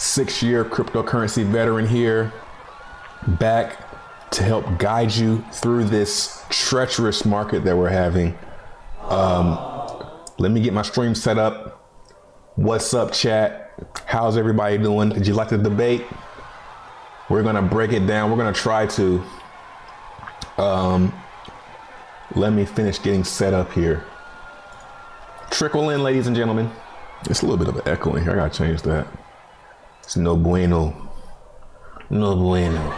6-year cryptocurrency veteran here, back to help guide you through this treacherous market that we're having. Let me get my stream set up. What's up, chat? How's everybody doing? Did you like the debate? We're gonna break it down. We're gonna try to. Let me finish getting set up here. Trickle in, ladies and gentlemen. It's a little bit of an echo in here. I gotta change that. It's no bueno. No bueno.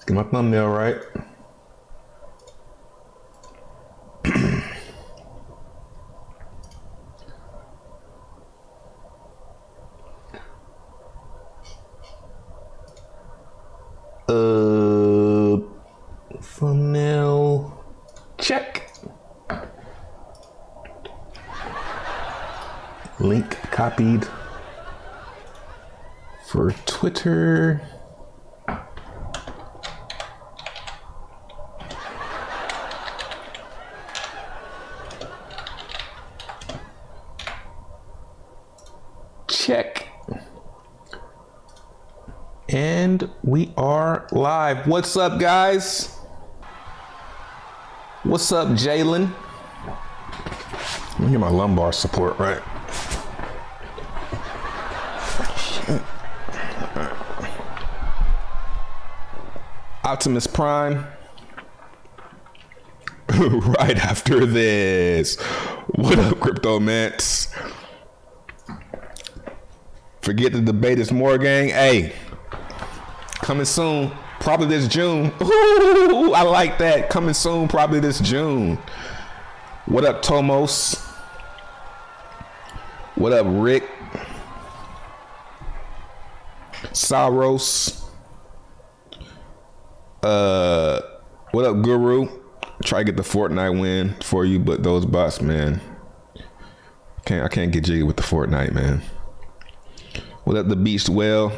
Get my thumbnail right. Thumbnail check. Link copied for Twitter. Check. And we are live. What's up, guys? What's up, Jalen? Let me get my lumbar support right. Optimus Prime. Right after this. What up, Crypto Mets? Forget the debate is more, gang. Hey, coming soon. Probably this June. Ooh, I like that. Coming soon, probably this June. What up, Tomos? What up, Rick? Saros. What up, Guru? Try to get the Fortnite win for you, but those bots, man. I can't get jiggy with the Fortnite, man. What up, the Beast Whale?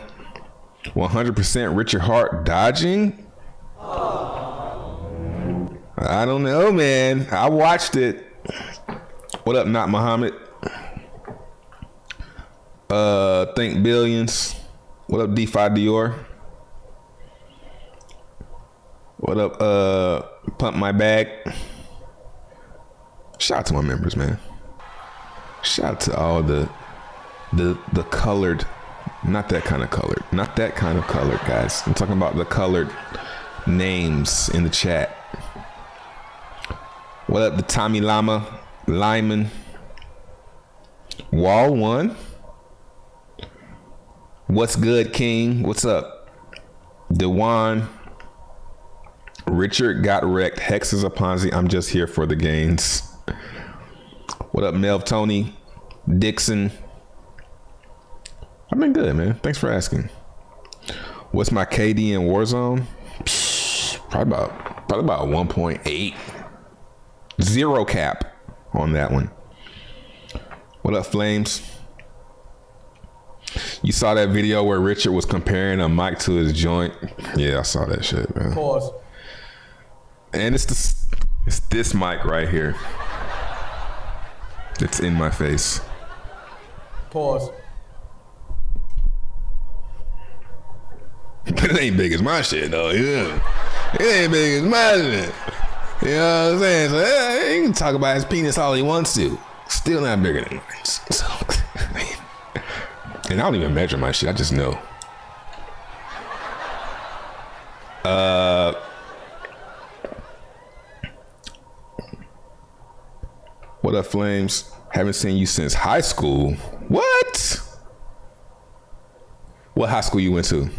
100% Richard Hart dodging? I don't know, man. I watched it. What up, Not Muhammad? Think Billions. What up, DeFi Dior? What up, Pump My Bag? Shout out to my members, man. Shout out to all the colored. Not that kind of colored. Not that kind of colored, guys. I'm talking about the colored names in the chat. What up, the Tommy Llama, Lyman, Wall One? What's good, King? What's up? Dewan, Richard got wrecked. Hex is a Ponzi. I'm just here for the gains. What up, Melv Tony, Dixon? I've been good, man. Thanks for asking. What's my KD in Warzone? Probably about 1.8. Zero cap on that one. What up, Flames? You saw that video where Richard was comparing a mic to his joint? Yeah, I saw that shit, man. Pause. And it's this mic right here. It's in my face. Pause. But it ain't big as my shit, though. Yeah, it ain't big as my shit. You know what I'm saying? So he can talk about his penis all he wants to. Still not bigger than mine. So, and I don't even measure my shit. I just know. What up, Flames? Haven't seen you since high school. What? What high school you went to?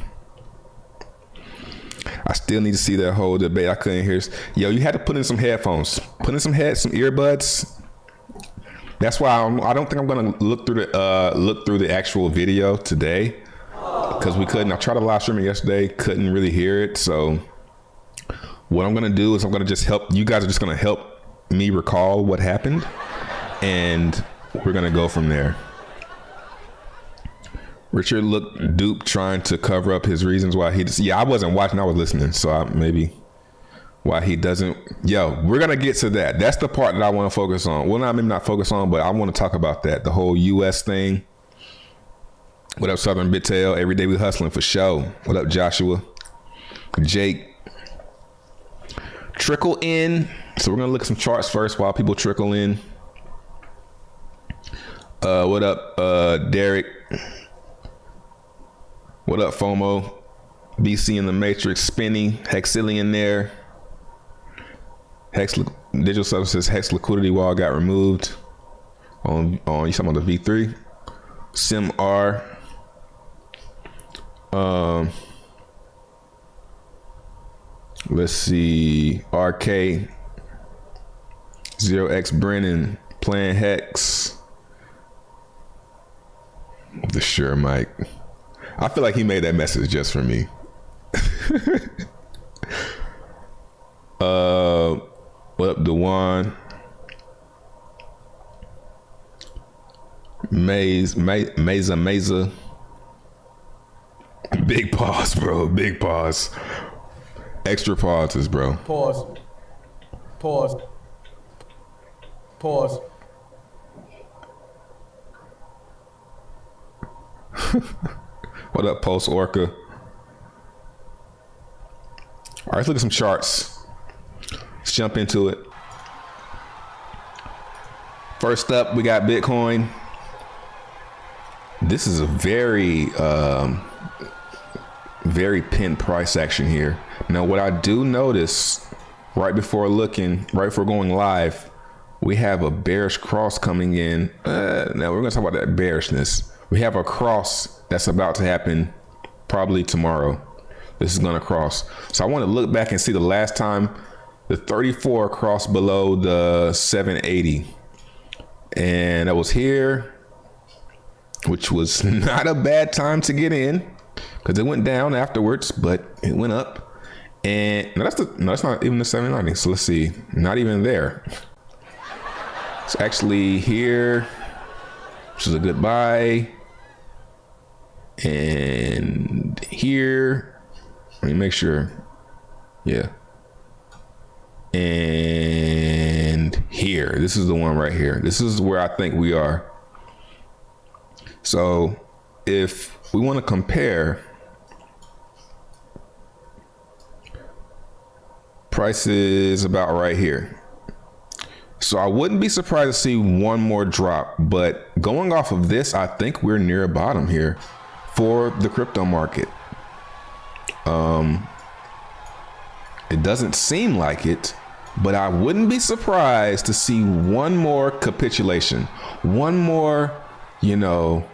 I still need to see that whole debate. I couldn't hear. Yo, you had to put in some headphones. Put in some earbuds. That's why I don't think I'm gonna look through the actual video today, because we couldn't. I tried to live stream it yesterday, couldn't really hear it. So what I'm gonna do is I'm gonna just help you guys. Are just gonna help me recall what happened, and we're gonna go from there. Richard looked duped trying to cover up his reasons why he just, yeah, I wasn't watching, I was listening. So maybe why he doesn't. Yo, we're gonna get to that. That's the part that I want to focus on. Well, maybe not focus on, but I want to talk about that. The whole U.S. thing. What up, Southern Bittail? Every day we hustling for show. What up, Joshua? Jake. Trickle in. So we're gonna look at some charts first while people trickle in. What up, Derek? What up, FOMO? BC in the Matrix, Spinny, Hexillion there. Digital Substances Hex liquidity wall got removed. On you talking about the V3? Sim R. Let's see. RK. 0x Brennan playing Hex. The sure Mike. I feel like he made that message just for me. What up, Dewan? Meza. Big pause, bro. Big pause. Extra pauses, bro. Pause. What up, Post Orca? All right, let's look at some charts. Let's jump into it. First up, we got Bitcoin. This is a very pinned price action here. Now, what I do notice right before going live, we have a bearish cross coming in. Now, we're going to talk about that bearishness. We have a cross that's about to happen probably tomorrow. This is going to cross. So I want to look back and see the last time the 34 crossed below the 780. And that was here, which was not a bad time to get in because it went down afterwards, but it went up. And that's not even the 790. So let's see, not even there. It's actually here, which is a good buy. And here, let me make sure. Yeah. And here, this is the one right here. This is where I think we are. So if we want to compare prices about right here. So I wouldn't be surprised to see one more drop, but going off of this, I think we're near a bottom here for the crypto market. It doesn't seem like it, but I wouldn't be surprised to see one more capitulation, one more, one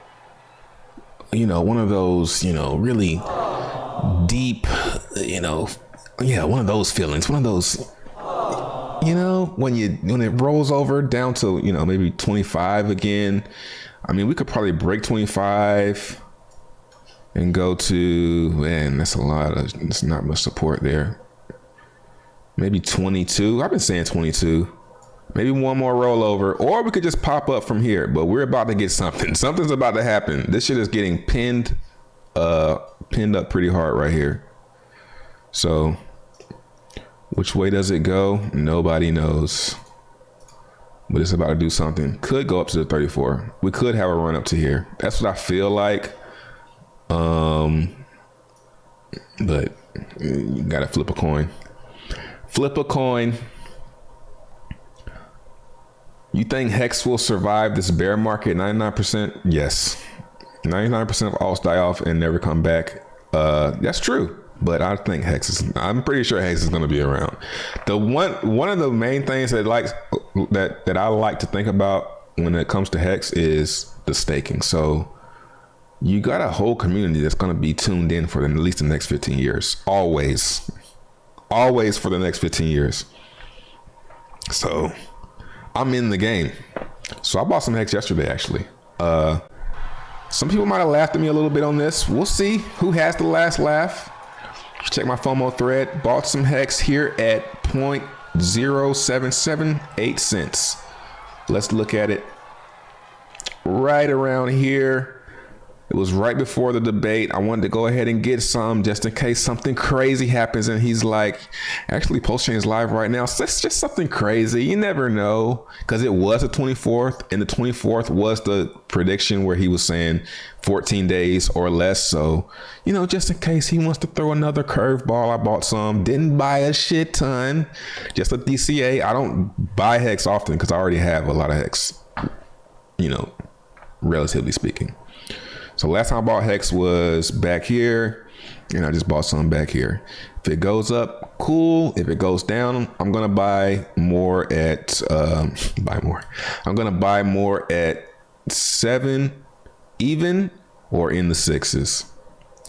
of those, really deep, one of those feelings, one of those, when it rolls over down to, maybe 25 again. I mean, we could probably break 25 and go to, man, that's not much support there. Maybe 22. I've been saying 22. Maybe one more rollover, or we could just pop up from here. But we're about to get something. Something's about to happen. This shit is getting pinned up pretty hard right here. So, which way does it go? Nobody knows. But it's about to do something. Could go up to the 34. We could have a run up to here. That's what I feel like. But you gotta flip a coin. Flip a coin. You think Hex will survive this bear market? 99%? Yes. 99% of alts die off and never come back. That's true. But I think I'm pretty sure Hex is going to be around. One of the main things that I like to think about when it comes to Hex is the staking. So you got a whole community that's going to be tuned in for at least the next 15 years. Always for the next 15 years. So I'm in the game. So I bought some Hex yesterday, actually. Some people might have laughed at me a little bit on this. We'll see who has the last laugh. Check my FOMO thread. Bought some Hex here at 0.0778 cents. Let's look at it right around here. It was right before the debate. I wanted to go ahead and get some just in case something crazy happens. And he's like, actually, Pulse Chain's live right now. So it's just something crazy. You never know. Because it was the 24th. And the 24th was the prediction where he was saying 14 days or less. So, you know, just in case he wants to throw another curveball, I bought some. Didn't buy a shit ton. Just a DCA. I don't buy Hex often because I already have a lot of Hex, you know, relatively speaking. So last time I bought Hex was back here, and I just bought some back here. If it goes up, cool. If it goes down, I'm gonna buy more at I'm gonna buy more at 7 even or in the 6s,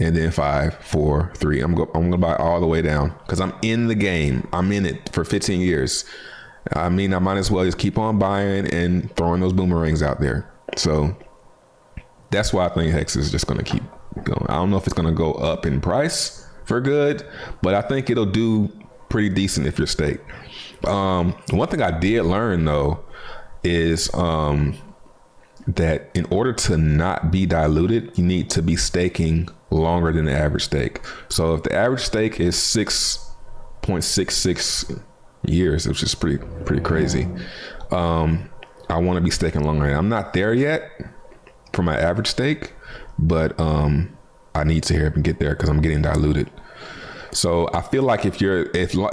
and then 5, 4, 3. I'm gonna buy all the way down because I'm in the game. I'm in it for 15 years. I mean, I might as well just keep on buying and throwing those boomerangs out there. So that's why I think Hex is just going to keep going. I don't know if it's going to go up in price for good, but I think it'll do pretty decent if you're staked. One thing I did learn though is that in order to not be diluted, you need to be staking longer than the average stake. So if the average stake is 6.66 years, which is pretty crazy, I want to be staking longer. I'm not there yet for my average stake, but I need to hurry up and get there because I'm getting diluted. So I feel like if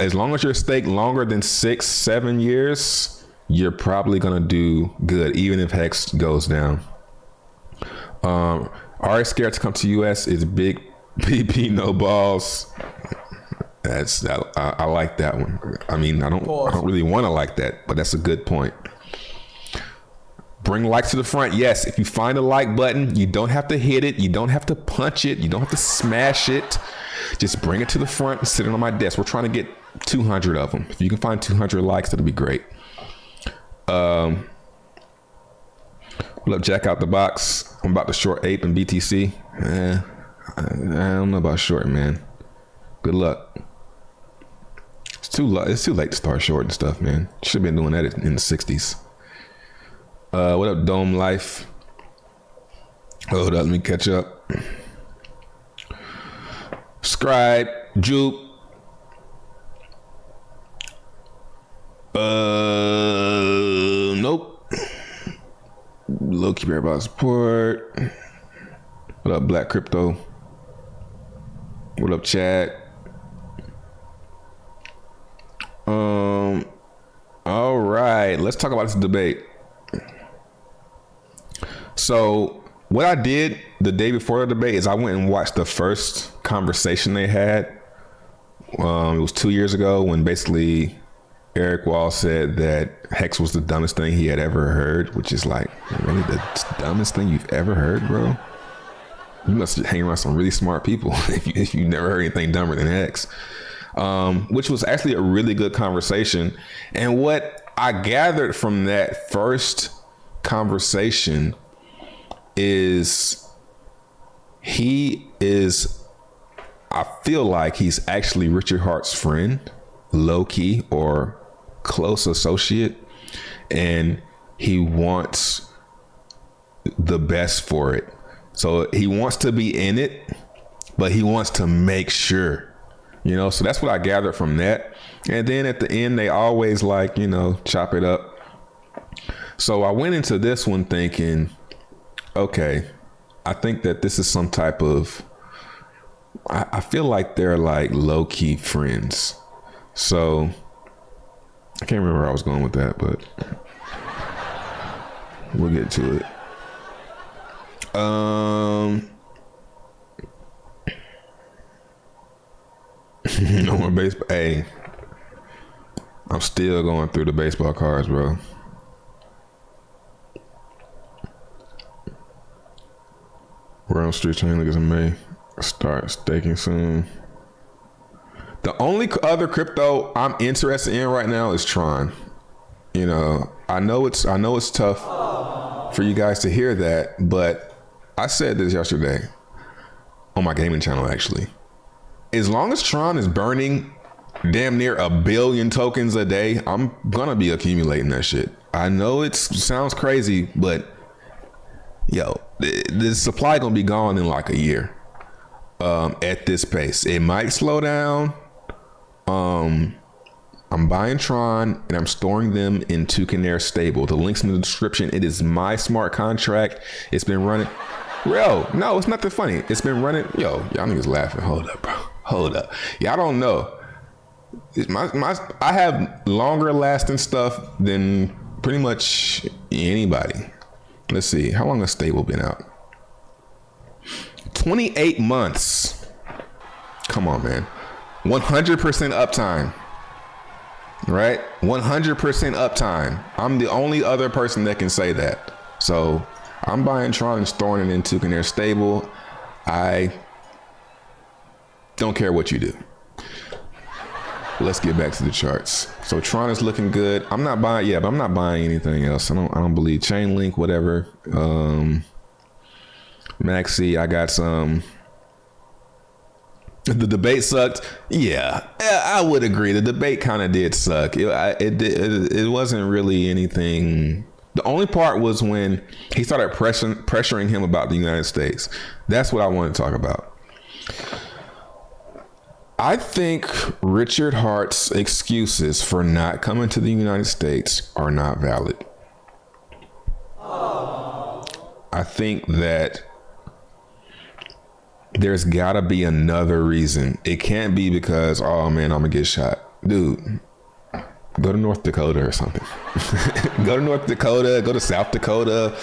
as long as you're staked longer than 6-7 years, you're probably gonna do good, even if Hex goes down. Already scared to come to US is big PP no balls. I like that one. I mean, I don't really want to like that, but that's a good point. Bring likes to the front. Yes, if you find a like button, you don't have to hit it. You don't have to punch it. You don't have to smash it. Just bring it to the front and sit it on my desk. We're trying to get 200 of them. If you can find 200 likes, that'll be great. What up, Jack out the box? I'm about to short Ape and BTC. I don't know about shorting, man. Good luck. It's too late to start shorting stuff, man. Should have been doing that in the 60s. What up, Dome Life? Hold up, let me catch up. Scribe, Jupe. Nope. Low key bear about support. What up, Black Crypto? What up, Chad? All right, let's talk about this debate. So what I did the day before the debate is I went and watched the first conversation they had. It was 2 years ago when basically Eric Wall said that Hex was the dumbest thing he had ever heard, which is like, really the dumbest thing you've ever heard, bro? You must hang around some really smart people if you never heard anything dumber than Hex. Which was actually a really good conversation. And what I gathered from that first conversation is I feel like he's actually Richard Hart's friend, low key or close associate, and he wants the best for it. So he wants to be in it, but he wants to make sure, you know. So that's what I gathered from that. And then at the end, they always like, you know, chop it up. So I went into this one thinking, okay, I think that this is some type of, I feel like they're like low-key friends. So I can't remember where I was going with that, but we'll get to it. No more baseball. Hey, I'm still going through the baseball cards, bro. We're on Street Chain. Look at some May. Start staking soon. The only other crypto I'm interested in right now is Tron. You know, I know it's tough for you guys to hear that, but I said this yesterday on my gaming channel, actually. As long as Tron is burning damn near 1 billion tokens a day, I'm gonna be accumulating that shit. I know it sounds crazy, but yo, the supply gonna be gone in like a year. At this pace, it might slow down. I'm buying Tron and I'm storing them in Toucan Stable. The link's in the description. It is my smart contract. It's been running. Yo, no, it's nothing funny. It's been running. Yo, y'all niggas laughing. Hold up, bro. Hold up. Y'all don't know. I have longer lasting stuff than pretty much anybody. Let's see. How long has Stable been out? 28 months. Come on, man. 100% uptime. Right? 100% uptime. I'm the only other person that can say that. So I'm buying Tron and storing it in Toucan Stable. I don't care what you do. Let's get back to the charts. So Tron is looking good. I'm not buying, but I'm not buying anything else. I don't believe Chainlink, whatever. Maxi, I got some. The debate sucked. Yeah, I would agree. The debate kind of did suck. It wasn't really anything. The only part was when he started pressuring him about the United States. That's what I want to talk about. I think Richard Hart's excuses for not coming to the United States are not valid. I think that there's gotta be another reason. It can't be because, oh man, I'm gonna get shot. Dude, go to North Dakota or something. Go to North Dakota, go to South Dakota,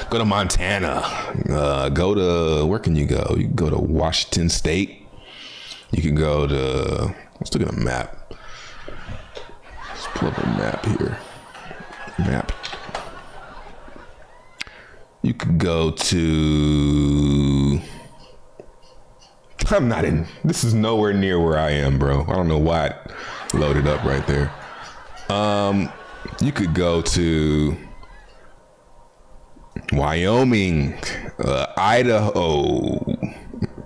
go to Montana, go to, where can you go? You can go to Washington State. You can go to, let's look at a map. Let's pull up a map here. Map. You could go to, I'm not in, this is nowhere near where I am, bro. I don't know why it loaded up right there. You could go to Wyoming, Idaho,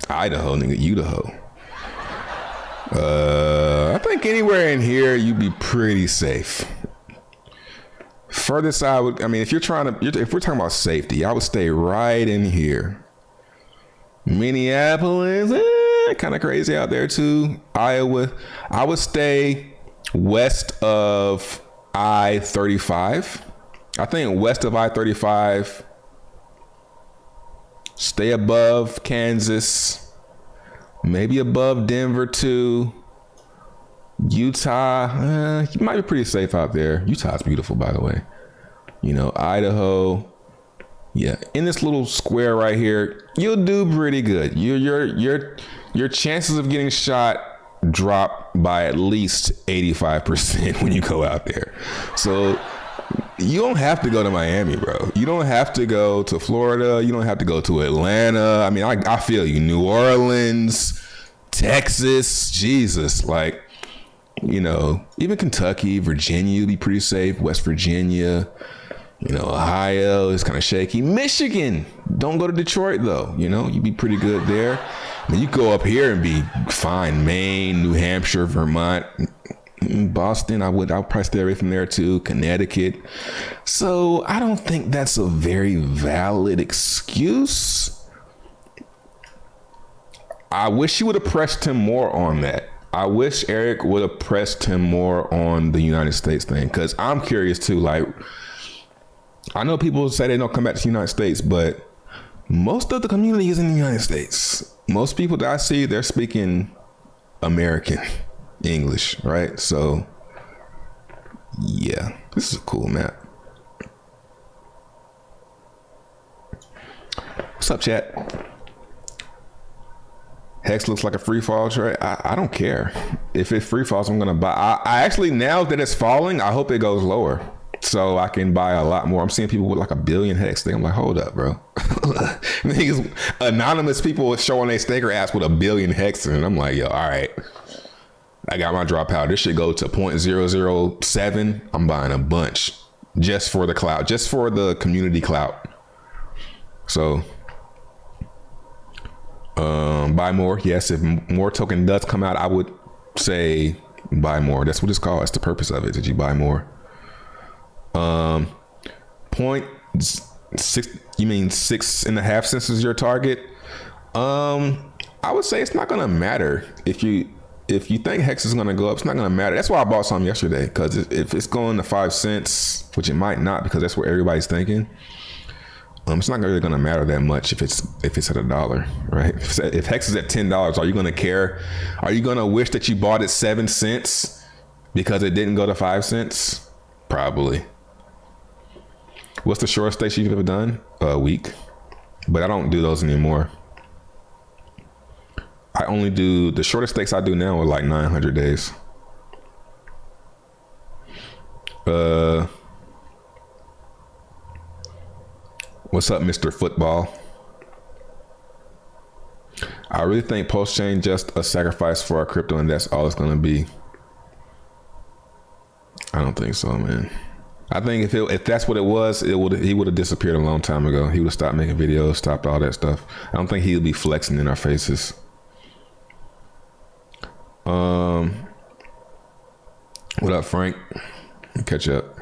nigga, Idaho. I think anywhere in here you'd be pretty safe. Furthest I would, I mean, if we're talking about safety, I would stay right in here. Minneapolis, kind of crazy out there too. Iowa, I would stay west of I-35. I think west of I-35, stay above Kansas, maybe above Denver too. Utah, you might be pretty safe out there. Utah's beautiful, by the way. You know, Idaho, yeah. In this little square right here, you'll do pretty good. Your chances of getting shot drop by at least 85% when you go out there. So you don't have to go to Miami, bro. You don't have to go to Florida. You don't have to go to Atlanta. I mean, I feel you. New Orleans, Texas, Jesus, like, you know, even Kentucky, Virginia, you'll be pretty safe. West Virginia, you know, Ohio is kind of shaky. Michigan, don't go to Detroit though. You know, you'd be pretty good there. I mean, you go up here and be fine. Maine, New Hampshire, Vermont, Boston, I'll probably stay away from there too. Connecticut. So I don't think that's a very valid excuse. I wish you would have pressed him more on that. I wish Erekt would have pressed him more on the United States thing, because I'm curious too. Like, I know people say they don't come back to the United States, but most of the community is in the United States. Most people that I see, they're speaking American English, right? So, yeah, this is a cool map. What's up, chat? Hex looks like a free fall trade. I don't care. If it free falls, I'm gonna buy. I actually, now that it's falling, I hope it goes lower so I can buy a lot more. I'm seeing people with like 1 billion hex thing. I'm like, hold up, bro. These anonymous people showing their staker apps with 1 billion hex, and I'm like, yo, all right. I got my drop out. This should go to 0.007. I'm buying a bunch just for the clout, just for the community clout. So. Buy more. Yes, if more token does come out, I would say buy more. That's what it's called. That's the purpose of it. Did you buy more? Six? You mean 6.5 cents is your target? I would say it's not gonna matter if you think Hex is gonna go up. It's not gonna matter. That's why I bought some yesterday, because if it's going to 5 cents, which it might not, because that's what everybody's thinking. It's not really gonna matter that much if it's at $1, right? If Hex is at $10, are you gonna care? Are you gonna wish that you bought it 7 cents because it didn't go to 5 cents? Probably. What's the shortest stakes you've ever done? A week, but I don't do those anymore. I only do the shortest stakes I do now are like 900 days. What's up, Mr. Football? I really think post-chain just a sacrifice for our crypto, and that's all it's gonna be. I don't think so, man. I think if that's what it was, he would have disappeared a long time ago. He would have stopped making videos, stopped all that stuff. I don't think he would be flexing in our faces. What up, Frank? Catch up.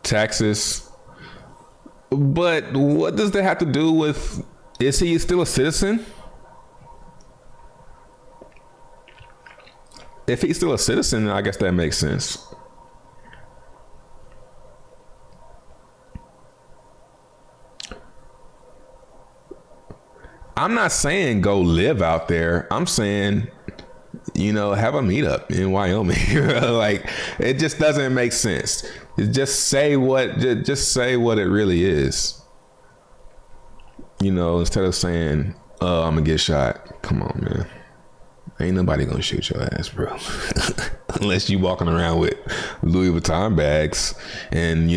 Taxes. But what does that have to do with, is he still a citizen? If he's still a citizen, I guess that makes sense. I'm not saying go live out there. I'm saying, have a meetup in Wyoming. Like, it just doesn't make sense. Just say what it really is. Instead of saying, "Oh, I'm gonna get shot." Come on, man. Ain't nobody gonna shoot your ass, bro. Unless you walking around with Louis Vuitton bags and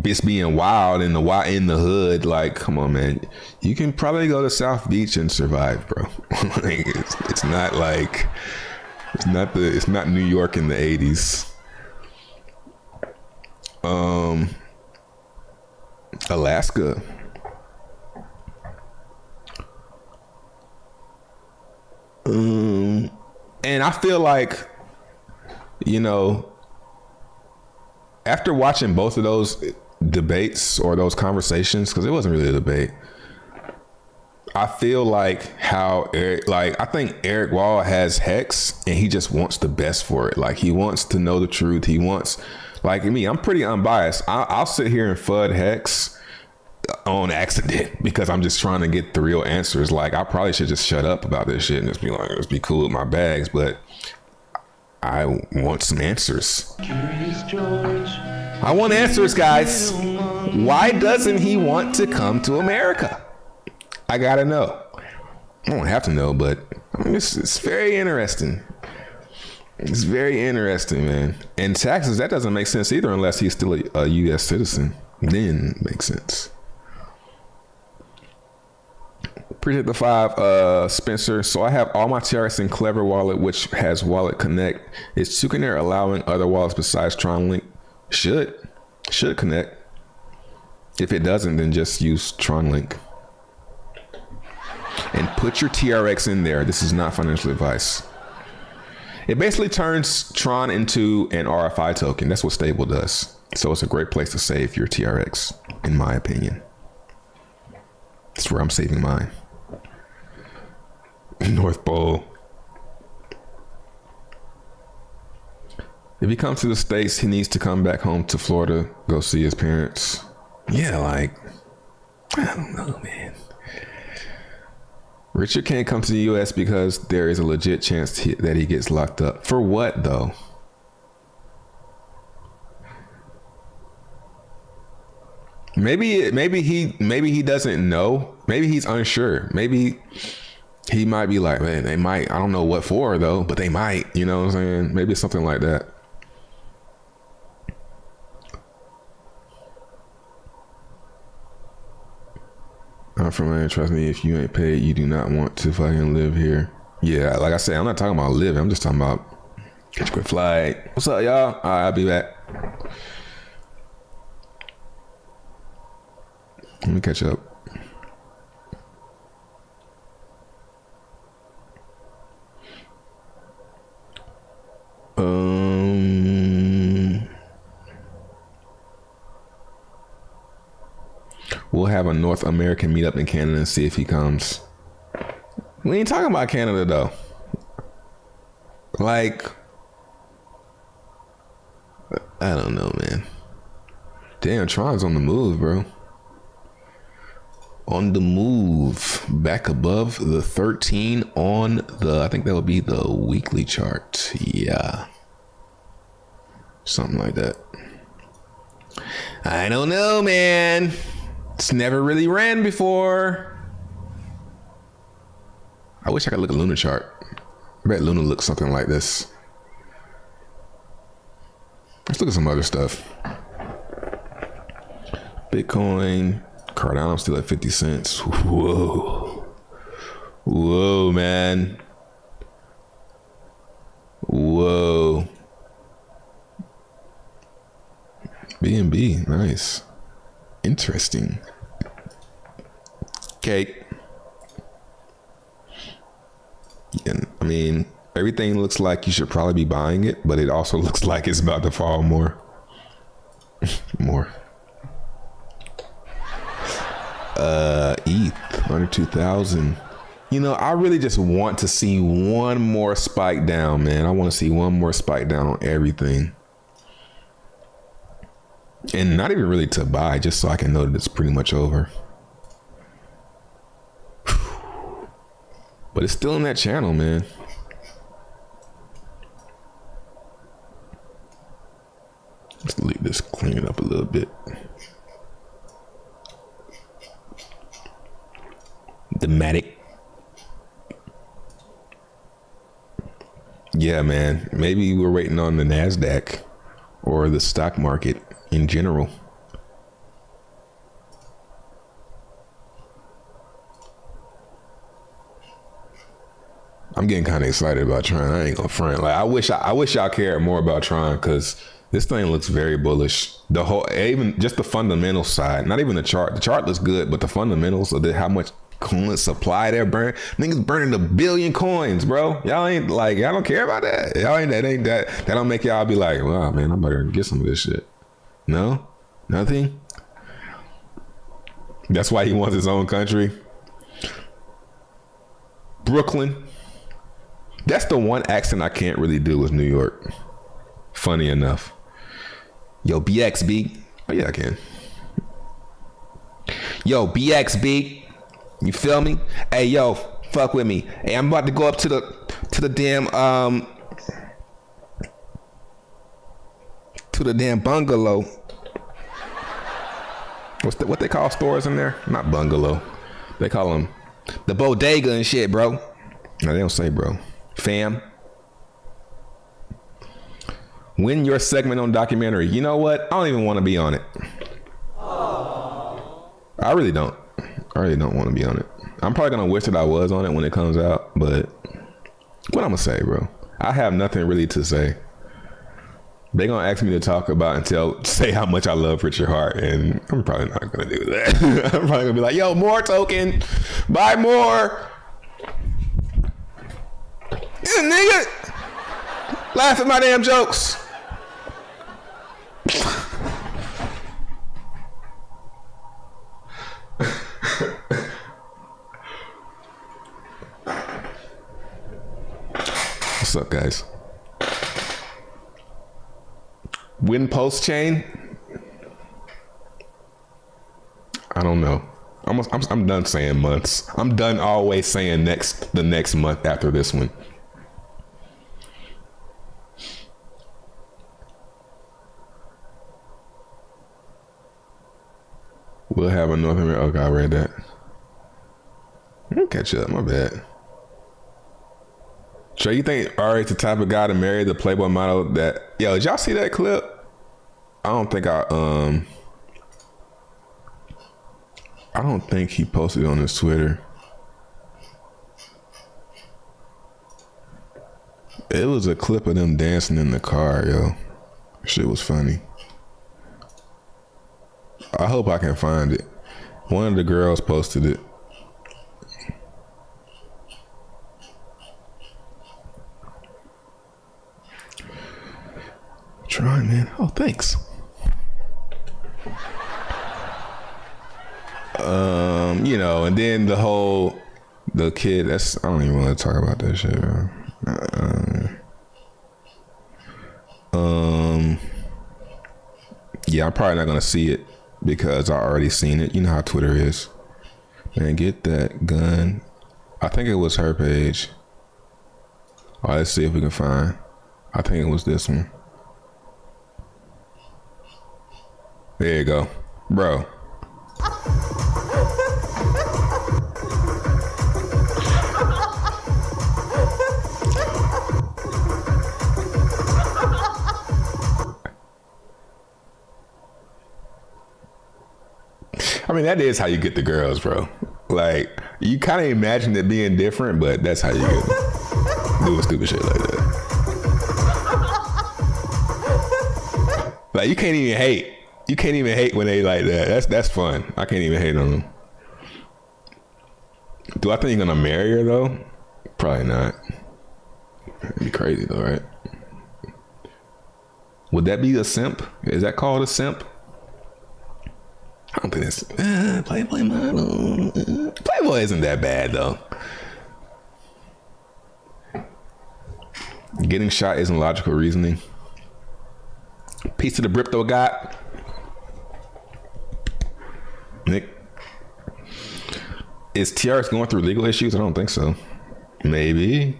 just being wild in the hood. Like, come on, man. You can probably go to South Beach and survive, bro. Like, it's not New York in the 80s. Alaska. And I feel like, after watching both of those debates or those conversations, because it wasn't really a debate, I feel like I think Eric Wall has Hex and he just wants the best for it. Like, he wants to know the truth. He wants, like me, I'm pretty unbiased. I'll sit here and FUD Hex on accident because I'm just trying to get the real answers. Like, I probably should just shut up about this shit and just be like, let's be cool with my bags, but I want some answers. I want answers, guys. Why doesn't he want to come to America? I gotta know. I don't have to know, but it's very interesting. It's very interesting, man. And taxes, that doesn't make sense either unless he's still a U.S. citizen. Then it makes sense. Appreciate the 5, Spencer. So I have all my TRX in Clever Wallet, which has Wallet Connect. Is Tucanair allowing other wallets besides Tron Link? Should connect. If it doesn't, then just use Tron Link. And put your TRX in there. This is not financial advice. It basically turns Tron into an RFI token. That's what Stable does. So it's a great place to save your TRX, in my opinion. That's where I'm saving mine. North Pole. If he comes to the States, he needs to come back home to Florida, go see his parents. Yeah, like, I don't know, man. Richard can't come to the U.S. because there is a legit chance that he gets locked up. For what, though? Maybe he doesn't know. Maybe he's unsure. Maybe he might be like, man, they might. I don't know what for, though, but they might. You know what I'm saying? Maybe it's something like that. I'm from man, trust me, if you ain't paid, you do not want to fucking live here. Yeah, like I said, I'm not talking about living. I'm just talking about catch a quick flight. What's up, y'all? All right, I'll be back. Let me catch up. We'll have a North American meetup in Canada and see if he comes. We ain't talking about Canada though. Like, I don't know, man. Damn, Tron's on the move, bro. On the move. Back above the 13 on the, I think that would be the weekly chart. Yeah. Something like that. I don't know, man. It's never really ran before. I wish I could look at Luna chart. I bet Luna looks something like this. Let's look at some other stuff. Bitcoin, Cardano still at 50 cents. Whoa. Whoa, man. Whoa. BNB, nice. Interesting. Okay. And I mean, everything looks like you should probably be buying it, but it also looks like it's about to fall more. More. ETH under 2,000. You know, I really just want to see one more spike down, man. I want to see one more spike down on everything. And not even really to buy, just so I can know that it's pretty much over. But it's still in that channel, man. Let's leave this, clean it up a little bit. The Matic. Yeah, man. Maybe we're waiting on the NASDAQ or the stock market in general. I'm getting kind of excited about Tron. I ain't gonna front. Like I wish y'all cared more about Tron, because this thing looks very bullish. The whole, even just the fundamental side, not even the chart. The chart looks good, but the fundamentals of how much coolant supply they're burning. Niggas burning 1 billion coins, bro. Y'all ain't like, y'all don't care about that. Y'all ain't that don't make y'all be like, wow, man, I'm better get some of this shit. No, nothing. That's why he wants his own country. Brooklyn. That's the one accent I can't really do with New York. Funny enough. Yo, BXB. Oh yeah, I can. Yo, BXB. You feel me? Hey, yo, fuck with me. Hey, I'm about to go up to the damn bungalow. What they call stores in there? Not bungalow. They call them the bodega and shit, bro. No, they don't say bro. Fam. Win your segment on documentary. You know what? I don't even want to be on it. I really don't. I really don't want to be on it. I'm probably gonna wish that I was on it when it comes out, but what I'm gonna say, bro? I have nothing really to say. They gonna ask me to talk about and say how much I love Richard Hart, and I'm probably not gonna do that. I'm probably gonna be like, yo, more token, buy more. Yeah, nigga, laugh at my damn jokes. What's up, guys? Win post chain? I don't know. I'm done saying months. I'm done always saying the next month after this one. We'll have a North America. Okay, I read that. I'll catch up. My bad. So you think Erek's the type of guy to marry the Playboy model that... Yo, did y'all see that clip? I don't think he posted it on his Twitter. It was a clip of them dancing in the car, yo. Shit was funny. I hope I can find it. One of the girls posted it. Tron, man. Oh, thanks. You know, and then the kid. I don't even want to talk about that shit, bro. Yeah, I'm probably not gonna see it because I already seen it. You know how Twitter is. Man, get that gun. I think it was her page. All right, let's see if we can find. I think it was this one. There you go, bro. I mean, that is how you get the girls, bro. Like, you kind of imagine it being different, but that's how you get them. Doing stupid shit like that. Like, you can't even hate. You can't even hate when they like that. That's fun. I can't even hate on them. Do I think you're gonna marry her though? Probably not. It'd be crazy though, right? Would that be a simp? Is that called a simp? I don't think that's Playboy model. Playboy isn't that bad though. Getting shot isn't logical reasoning. Piece of the Bripto got. Nick. Is TRX going through legal issues? I don't think so. Maybe.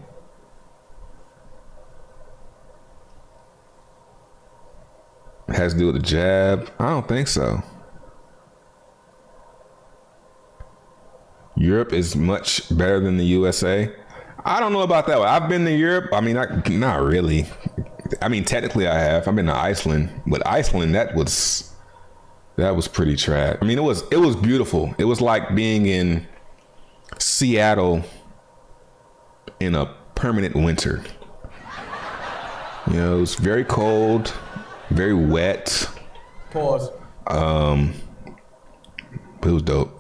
Has to do with the jab? I don't think so. Europe is much better than the USA. I don't know about that one. I've been to Europe. I mean, not really. I mean, technically I have. I've been to Iceland, but Iceland, that was pretty trash. I mean, it was beautiful. It was like being in Seattle in a permanent winter. You know, it was very cold, very wet. Pause. But it was dope.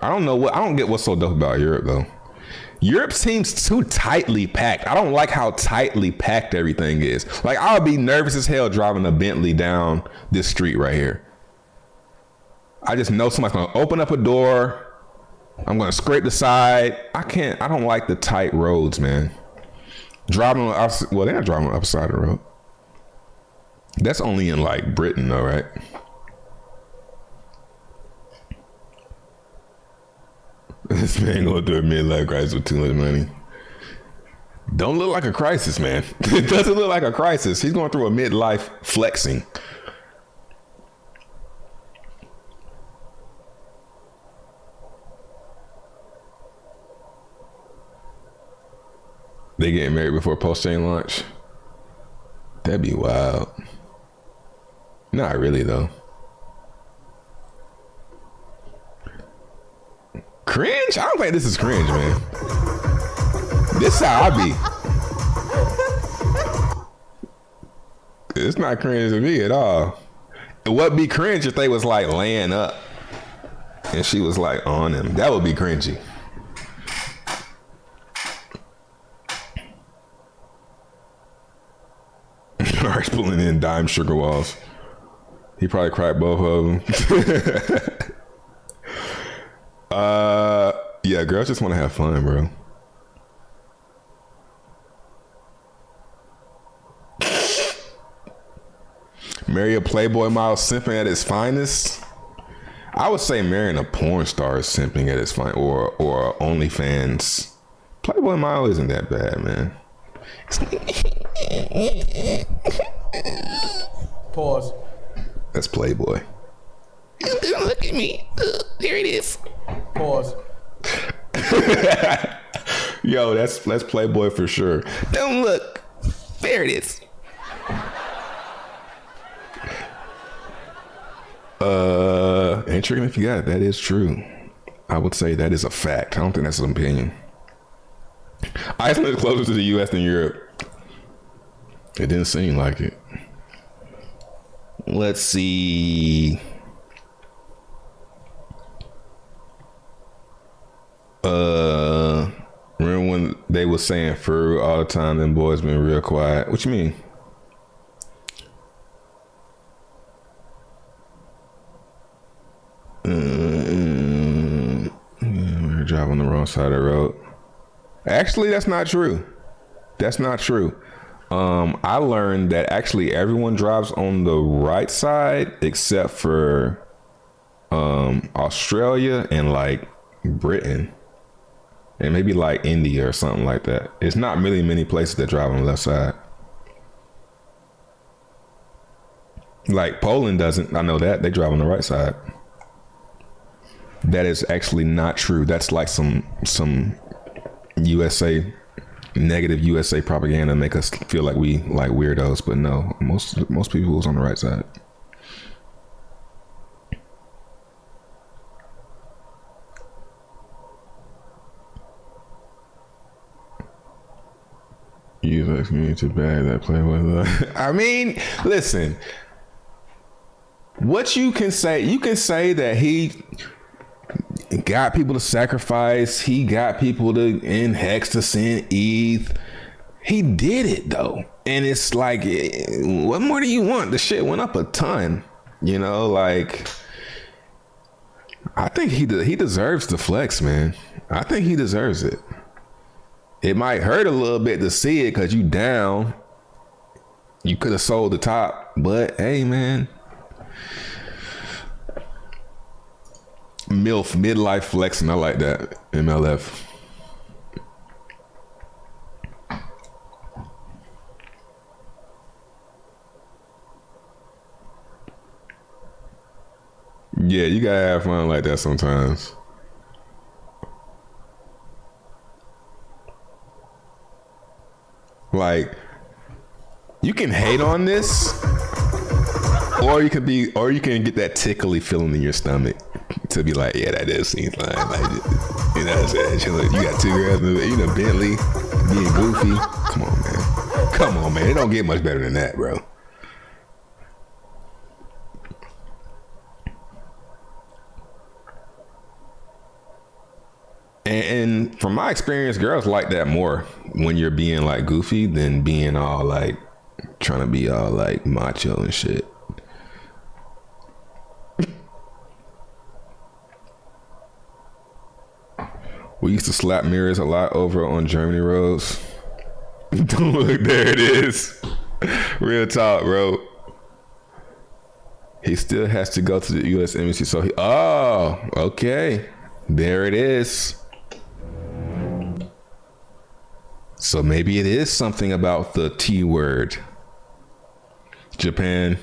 I don't get what's so dope about Europe though. Europe seems too tightly packed. I don't like how tightly packed everything is. Like, I would be nervous as hell driving a Bentley down this street right here. I just know somebody's gonna open up a door. I'm gonna scrape the side. I don't like the tight roads, man. Driving on the opposite, well, they're not driving on the opposite side of the road. That's only in like Britain though, right? This man going through a midlife crisis with too much money. Don't look like a crisis, man. It doesn't look like a crisis. He's going through a midlife flexing. They getting married before post-chain launch? That'd be wild. Not really, though. Cringe? I don't think this is cringe, man. This is how I be. It's not cringe to me at all. It would be cringe if they was like laying up and she was like on him. That would be cringy. Mark's pulling in dime sugar walls. He probably cried both of them. Yeah, girls just want to have fun, bro. Marry a Playboy model simping at its finest? I would say marrying a porn star is simping at its finest, or OnlyFans. Playboy model isn't that bad, man. Pause. That's Playboy. Look at me. Here it is. Pause. Yo, that's Playboy for sure. Don't look. There it is. Ain't tricking if you got it. That is true. I would say that is a fact. I don't think that's an opinion. Iceland is closer to the U.S. than Europe. It didn't seem like it. Let's see. Remember when they was saying fur all the time, them boys been real quiet? What you mean? drive on the wrong side of the road. Actually, that's not true. That's not true. I learned that actually everyone drives on the right side except for Australia and like Britain and maybe like India or something like that. It's not really many places that drive on the left side. Like Poland doesn't. I know that they drive on the right side. That is actually not true. That's like some USA negative USA propaganda make us feel like we like weirdos, but no, most people was on the right side. You ask me to bag that play with. I mean, listen. What you can say that he got people to sacrifice. He got people to in Hex to send ETH. He did it though, and it's like, what more do you want? The shit went up a ton, you know. Like, I think he deserves the flex, man. I think he deserves it. It might hurt a little bit to see it because you down. You could have sold the top, but hey, man. MILF, midlife flexing. I like that. MLF. Yeah, you gotta have fun like that sometimes. Like, you can hate on this, or you can get that tickly feeling in your stomach to be like, yeah, that does seem fine. Like, you know what I'm saying? You got two girls, you know, Bentley, being goofy. Come on, man. Come on, man. It don't get much better than that, bro. And from my experience, girls like that more when you're being like goofy than being all like trying to be all like macho and shit. We used to slap mirrors a lot over on Germany roads. Look, there it is. Real talk, bro. He still has to go to the U.S. Embassy. So okay. There it is. So maybe it is something about the T word. Japan.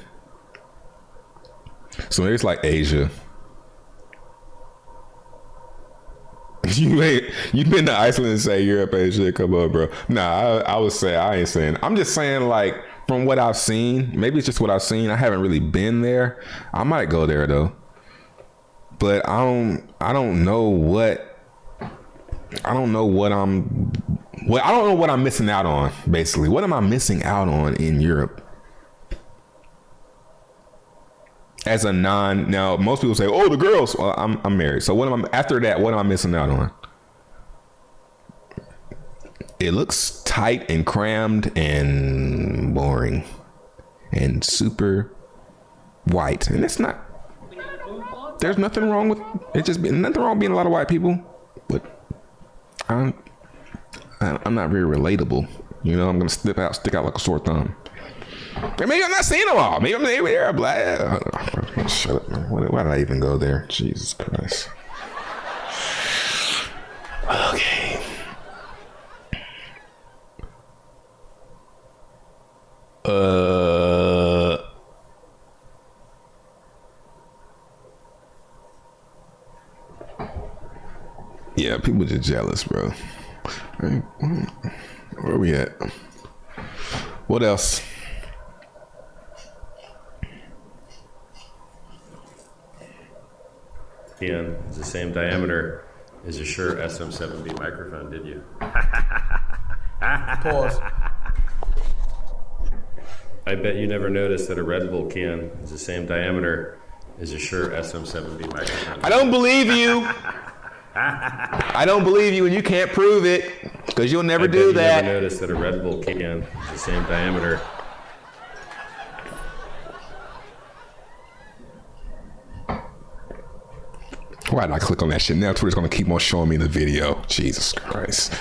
So maybe it's like Asia. You been to Iceland and say Europe, Asia? Come on, bro. Nah, I would say I ain't saying. I'm just saying, like, from what I've seen, maybe it's just what I've seen. I haven't really been there. I might go there though, but I don't know what I'm missing out on. Basically, what am I missing out on in Europe? As a now most people say, oh, the girls. Well, I'm married, so after that? What am I missing out on? It looks tight and crammed and boring and super white, and it's not. There's nothing wrong with it. Just nothing wrong with being a lot of white people, but I'm not very relatable. You know, I'm gonna stick out like a sore thumb. And maybe I'm not seeing them all. Maybe they're black. Shut up, man. Why did I even go there? Jesus Christ. Okay. Yeah, people just jealous, bro. Where are we at? What else? Ian, it's the same diameter as your Shure SM7B microphone, did you? Pause. I bet you never noticed that a Red Bull can is the same diameter as your Shure SM7B microphone. I don't believe you. I don't believe you, and you can't prove it because you'll never do that. I never noticed that a Red Bull can is the same diameter. Why did I click on that shit? Now Twitter's gonna keep on showing me the video. Jesus Christ.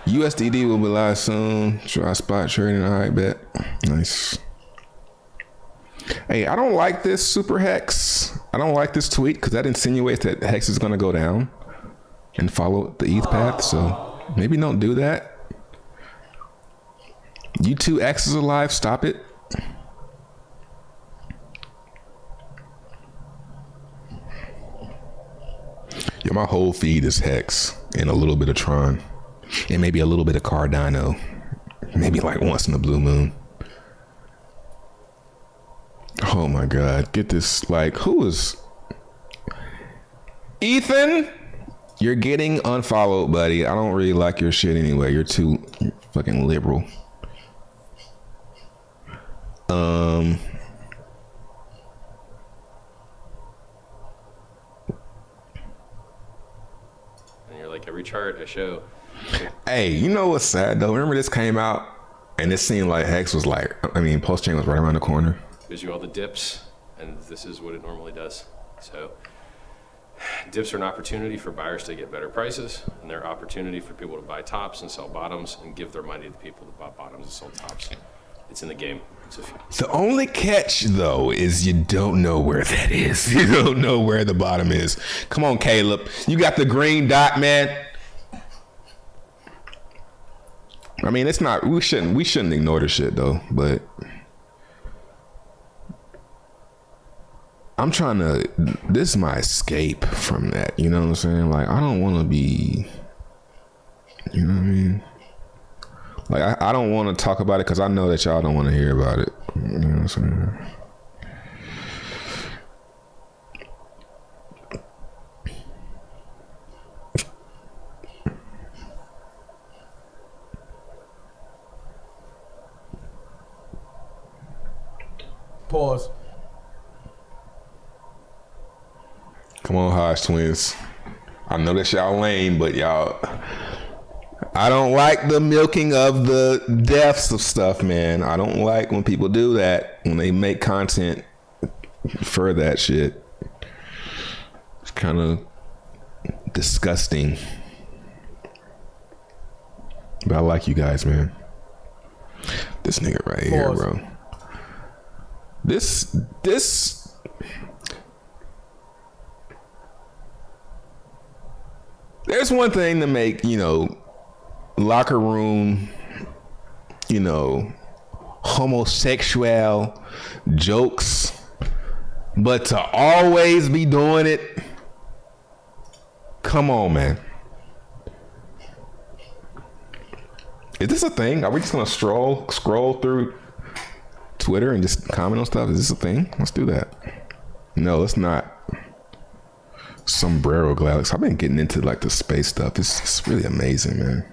USDD will be live soon. Try spot trading. All right, bet. Nice. Hey, I don't like this super hex. I don't like this tweet because that insinuates that hex is gonna go down and follow the ETH path. So maybe don't do that. U2X is alive. Stop it. Yeah, my whole feed is hex and a little bit of Tron. And maybe a little bit of Cardano. Maybe like once in a blue moon. Oh my God. Get this. Like, who is... Ethan? You're getting unfollowed, buddy. I don't really like your shit anyway. You're too fucking liberal. And you're like, every chart I show. hey, you know what's sad though? Remember this came out and it seemed like Hex was like, I mean, Pulse Chain was right around the corner. Gives you all the dips, and this is what it normally does. So dips are an opportunity for buyers to get better prices, and they're an opportunity for people to buy tops and sell bottoms and give their money to the people that bought bottoms and sold tops. It's in the game. The only catch though is you don't know where that is. You don't know where the bottom is. Come on, Caleb. You got the green dot, man. I mean, it's not, we shouldn't ignore the shit though, but I'm trying to, this is my escape from that. You know what I'm saying? Like, I don't want to be, you know what I mean? Like, I don't want to talk about it because I know that y'all don't want to hear about it. You know what I'm saying? Pause. Come on, Hodge twins. I know that y'all lame, but y'all... I don't like the milking of the deaths of stuff, man. I don't like when people do that, when they make content for that shit. It's kind of disgusting. But I like you guys, man. This nigga right here, bro. This there's one thing to make, you know, locker room, you know, homosexual jokes, but to always be doing it, come on, man. Is this a thing? Are we just gonna scroll through Twitter and just comment on stuff? Is this a thing? Let's do that. No, it's not. Sombrero Galaxy. I've been getting into like the space stuff. It's really amazing, man.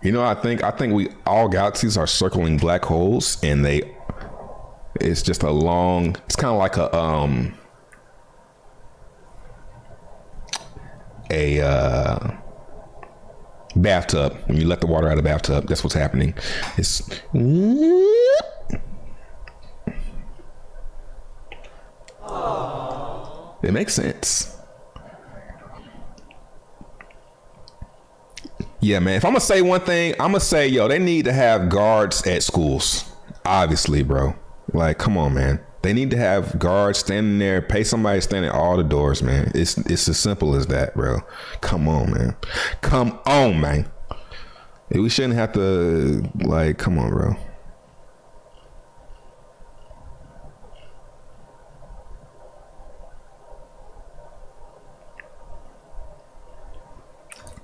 You know, I think we all galaxies are circling black holes, and it's just a long. It's kind of like a bathtub. When you let the water out of the bathtub, that's what's happening. It makes sense. Yeah, man. If I'm gonna say one thing, I'm gonna say, yo, they need to have guards at schools. Obviously, bro. Like, come on, man. They need to have guards standing there. Pay somebody to stand at all the doors, man. It's as simple as that, bro. Come on, man. Come on, man. We shouldn't have to, like, come on, bro.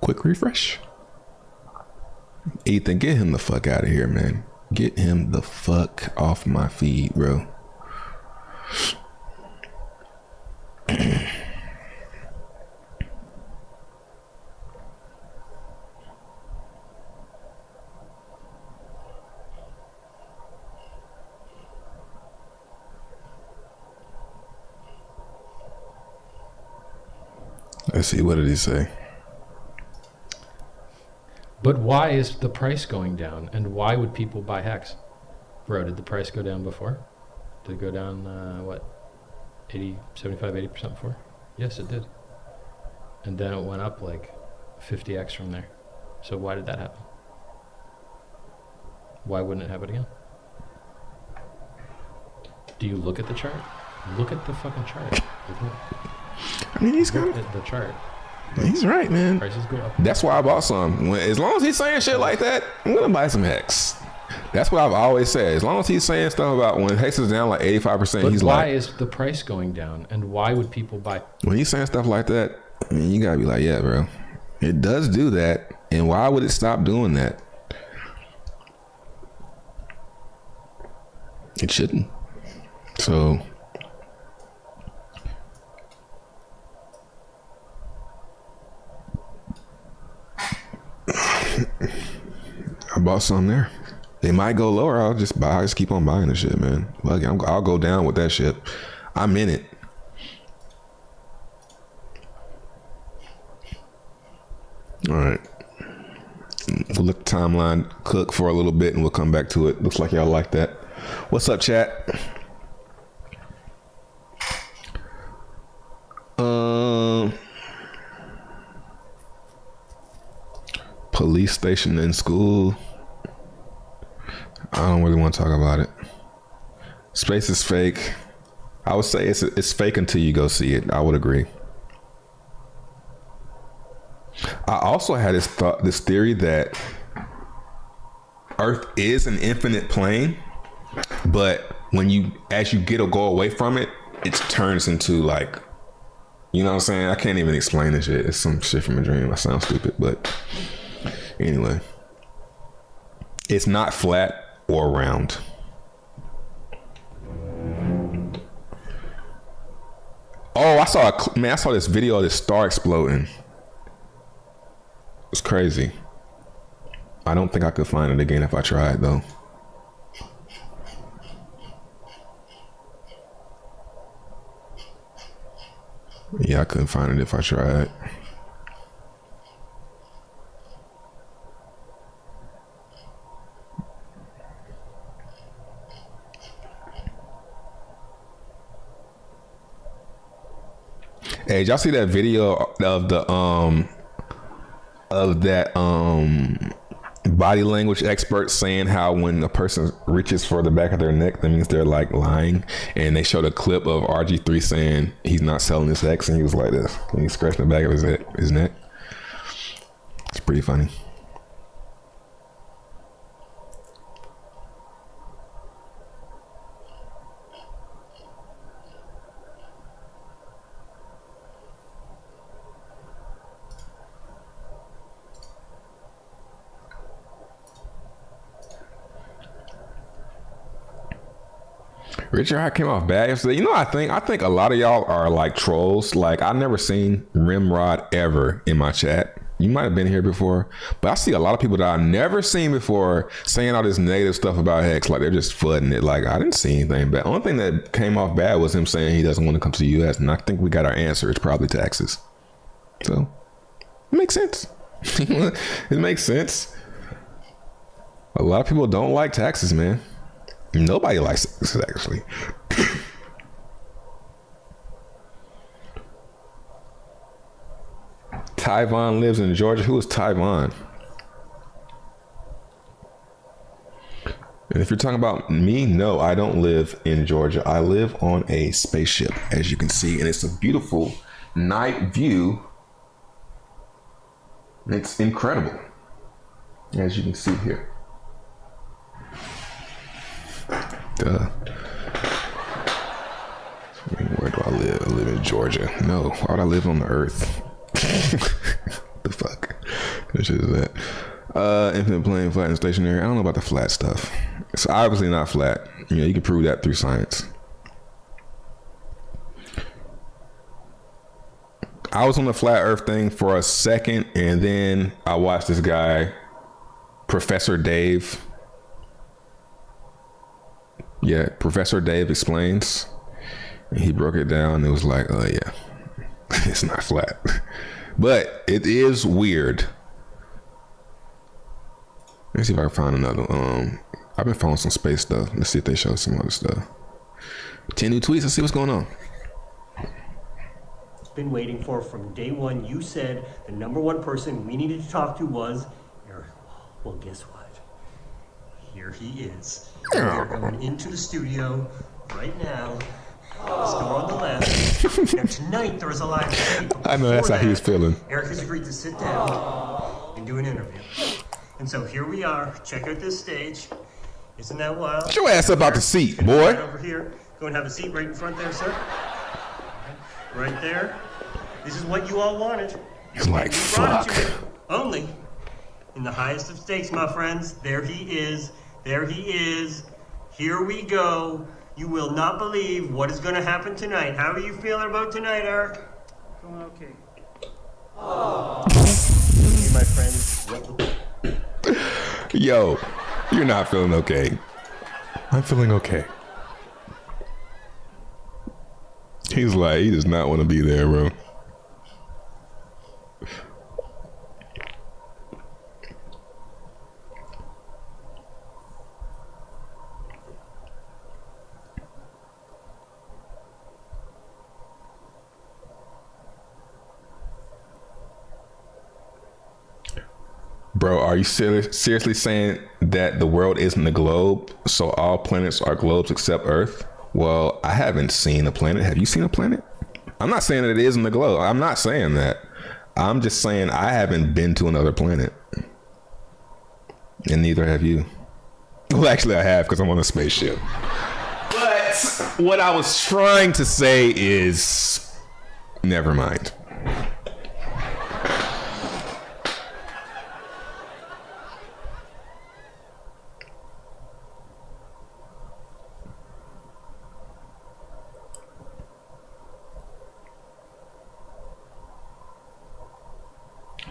Quick refresh. Ethan, get him the fuck out of here, man. Get him the fuck off my feed, bro. Let's see, what did he say? But why is the price going down, and why would people buy Hex? Bro, did the price go down before? Did it go down, 80% before? Yes, it did. And then it went up like 50x from there. So why did that happen? Why wouldn't it happen again? Do you look at the chart? Look at the fucking chart. I mean, he's Look good. at the chart. He's right, man. Prices go up. That's why I bought some. As long as he's saying shit like that, I'm gonna buy some Hex. That's what I've always said. As long as he's saying stuff about when Hex is down like 85%, But he's why like, is the price going down? And why would people buy? when he's saying stuff like that, I mean, you gotta be like, yeah, bro, it does do that, and why would it stop doing that? It shouldn't. So I bought some there. They might go lower. I'll just keep on buying the shit, man. Like, I'll go down with that shit. I'm in it. All right. We'll let the timeline cook for a little bit and we'll come back to it. Looks like y'all like that. What's up, chat? Police station in school. I don't really want to talk about it. Space is fake. I would say it's fake until you go see it. I would agree. I also had this theory that Earth is an infinite plane, but as you get or go away from it, it turns into like, you know what I'm saying? I can't even explain this shit. It's some shit from a dream. I sound stupid, but anyway, it's not flat or round. Oh, I saw this video of this star exploding. It's crazy. I don't think I could find it again if I tried, though. Yeah, I couldn't find it if I tried. Hey, did y'all see that video of that body language expert saying how when a person reaches for the back of their neck, that means they're like lying? And they showed a clip of RG3 saying he's not selling his X, and he was like this, and he scratched the back of his neck. It's pretty funny. Richard, I came off bad yesterday. You know, I think a lot of y'all are like trolls. Like, I never seen Rimrod ever in my chat. You might have been here before, but I see a lot of people that I've never seen before saying all this negative stuff about Hex. Like, they're just flooding it. Like, I didn't see anything bad. Only thing that came off bad was him saying he doesn't want to come to the U.S. And I think we got our answer. It's probably taxes. So, it makes sense. It makes sense. A lot of people don't like taxes, man. Nobody likes taxes, actually. Tyvon lives in Georgia. Who is Tyvon? And if you're talking about me, no, I don't live in Georgia. I live on a spaceship, as you can see, and it's a beautiful night view. It's incredible, as you can see here. Duh. Where do I live? I live in Georgia. No, why would I live on the Earth? The fuck? What shit is that? Infinite plane, flat and stationary. I don't know about the flat stuff. It's obviously not flat. You know, you can prove that through science. I was on the flat Earth thing for a second, and then I watched this guy, Professor Dave. Yeah, Professor Dave Explains. And he broke it down, and it was like, oh yeah, it's not flat. But it is weird. Let's see if I can find another. I've been following some space stuff. Let's see if they show some other stuff. 10 new tweets. Let's see what's going on. Been waiting for from day one. You said the number one person we needed to talk to was Eric. Well, guess what? Here he is. We're going into the studio right now. This door on the left. Now tonight there is a live stream. I know that's how he was feeling. Eric has agreed to sit down and do an interview. And so here we are. Check out this stage. Isn't that wild? Get your ass up out the seat, Right boy. over here. Go and have a seat right in front there, sir. Right there. This is what you all wanted. He's like, We brought it fuck. to you. Only in the highest of stakes, my friends. There he is. There he is. Here we go. You will not believe what is going to happen tonight. How are you feeling about tonight, Eric? Feeling okay. Hey, my friends. Yo, you're not feeling okay. I'm feeling okay. He's like, he does not want to be there, bro. Bro, are you seriously saying that the world isn't a globe, so all planets are globes except Earth? Well, I haven't seen a planet. Have you seen a planet? I'm not saying that it isn't a globe. I'm not saying that. I'm just saying I haven't been to another planet. And neither have you. Well, actually, I have because I'm on a spaceship. But what I was trying to say is, never mind.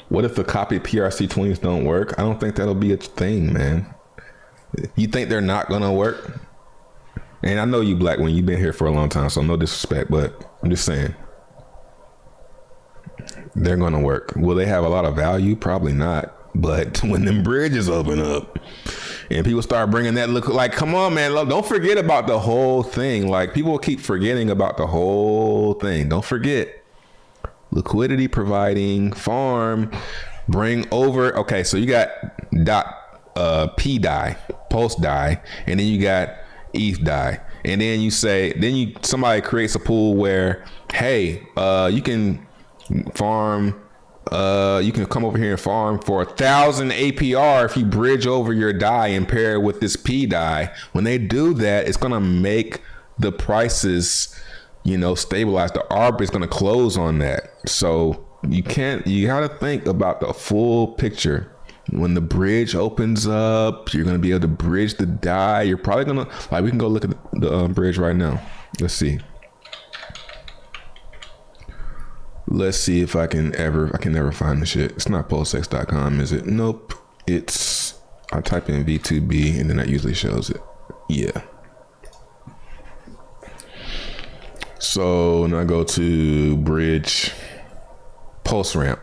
What if the copied PRC-20s don't work? I don't think that'll be a thing, man. You think they're not gonna work? And I know you, Black Wing, you've been here for a long time, so no disrespect, but I'm just saying. They're gonna work. Will they have a lot of value? Probably not. But when them bridges open up and people start bringing that look, like, come on, man, don't forget about the whole thing. Like, people keep forgetting about the whole thing. Don't forget. Liquidity providing, farm, bring over. Okay, so you got P die, pulse die, and then you got ETH die. And then you say, somebody creates a pool where, hey, you can farm, you can come over here and farm for 1,000 APR if you bridge over your die and pair it with this P die. When they do that, it's gonna make the prices, stabilize. The ARB is going to close on that. So you got to think about the full picture. When the bridge opens up, you're going to be able to bridge the die. You're probably going to, we can go look at the bridge right now. Let's see. Let's see if I can never find the shit. It's not pulsex.com, is it? Nope. I type in V2B and then that usually shows it. Yeah. So now I go to bridge pulse ramp.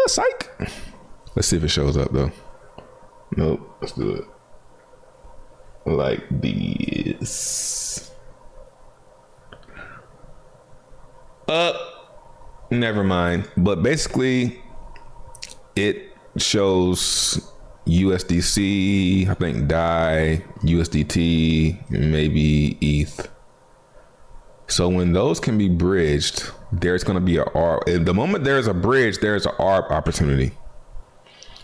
Psych. Let's see if it shows up though. Nope. Let's do it like this. Never mind. But basically, it shows USDC, I think DAI, USDT, maybe ETH. So when those can be bridged, there's going to be a ARB. The moment there's a bridge, there's an ARB opportunity.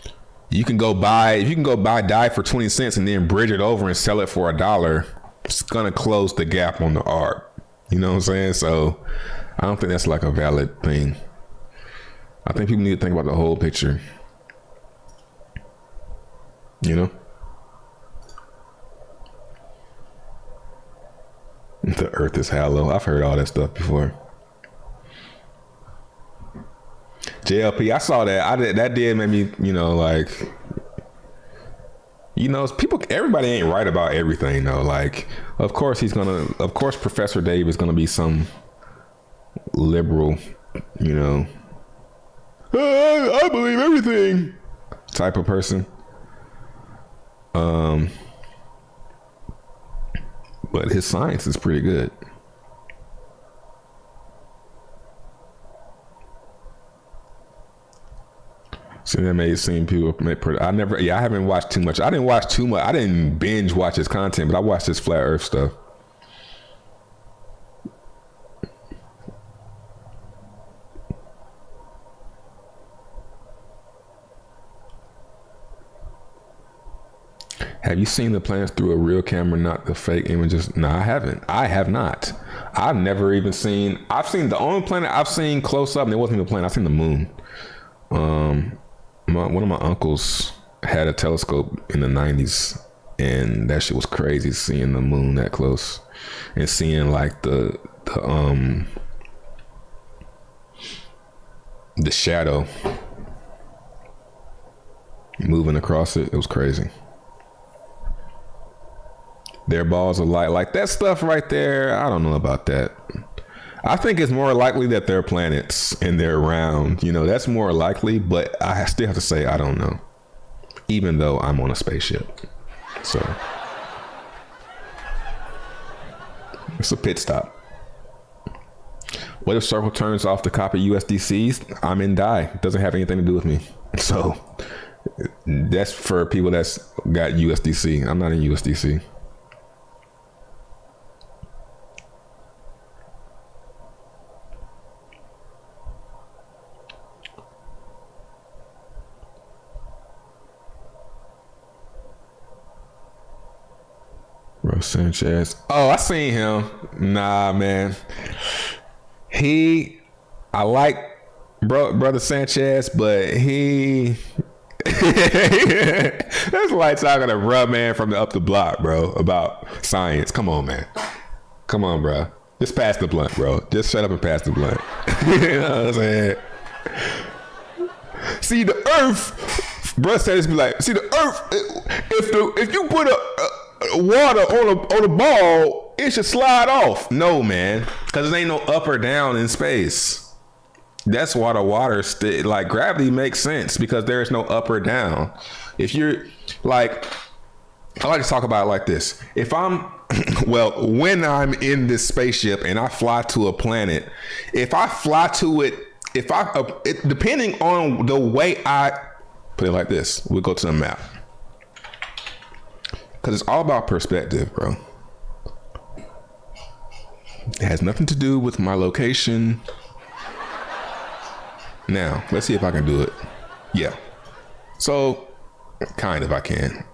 If you can go buy DAI for 20 cents and then bridge it over and sell it for $1, it's going to close the gap on the ARB. You know what I'm saying? So I don't think that's like a valid thing. I think people need to think about the whole picture. The earth is hollow. I've heard all that stuff before. JLP, I saw that. That did make me, people, everybody ain't right about everything though. Like, of course Professor Dave is gonna be some liberal, I believe everything type of person. But his science is pretty good. See, that may seem people make. I haven't watched too much. I didn't watch too much. I didn't binge watch his content, but I watched his flat Earth stuff. Have you seen the planets through a real camera, not the fake images? No, I haven't. I have not. I've never even seen. I've seen the only planet I've seen close up, and it wasn't even a planet. I've seen the moon. One of my uncles had a telescope in the 90s, and that shit was crazy, seeing the moon that close and seeing like the shadow moving across it. It was crazy. Their balls of light, like that stuff right there. I don't know about that. I think it's more likely that they're planets and they're round. You know, that's more likely, but I still have to say I don't know, even though I'm on a spaceship. So it's a pit stop. What if Circle turns off to copy USDCs? I'm in die. It doesn't have anything to do with me. So that's for people that's got USDC. I'm not in USDC. Bro Sanchez. Oh, I seen him. Nah, man. I like brother Sanchez, but that's like talking to bruh man from up the block, bro, about science. Come on, man. Come on, bro. Just pass the blunt, bro. Just shut up and pass the blunt. You know what I'm saying? See, the Earth, bro said this be like, see, the Earth, if you put a water on a ball, it should slide off. No, man, because there ain't no up or down in space. That's why the water like gravity makes sense, because there is no up or down. If you're like, I like to talk about it like this. If I'm when I'm in this spaceship and I fly to a planet, if I fly to it, depending on the way I put it like this, we'll go to the map. Because it's all about perspective, bro. It has nothing to do with my location. Now, let's see if I can do it. Yeah. So, kind of I can.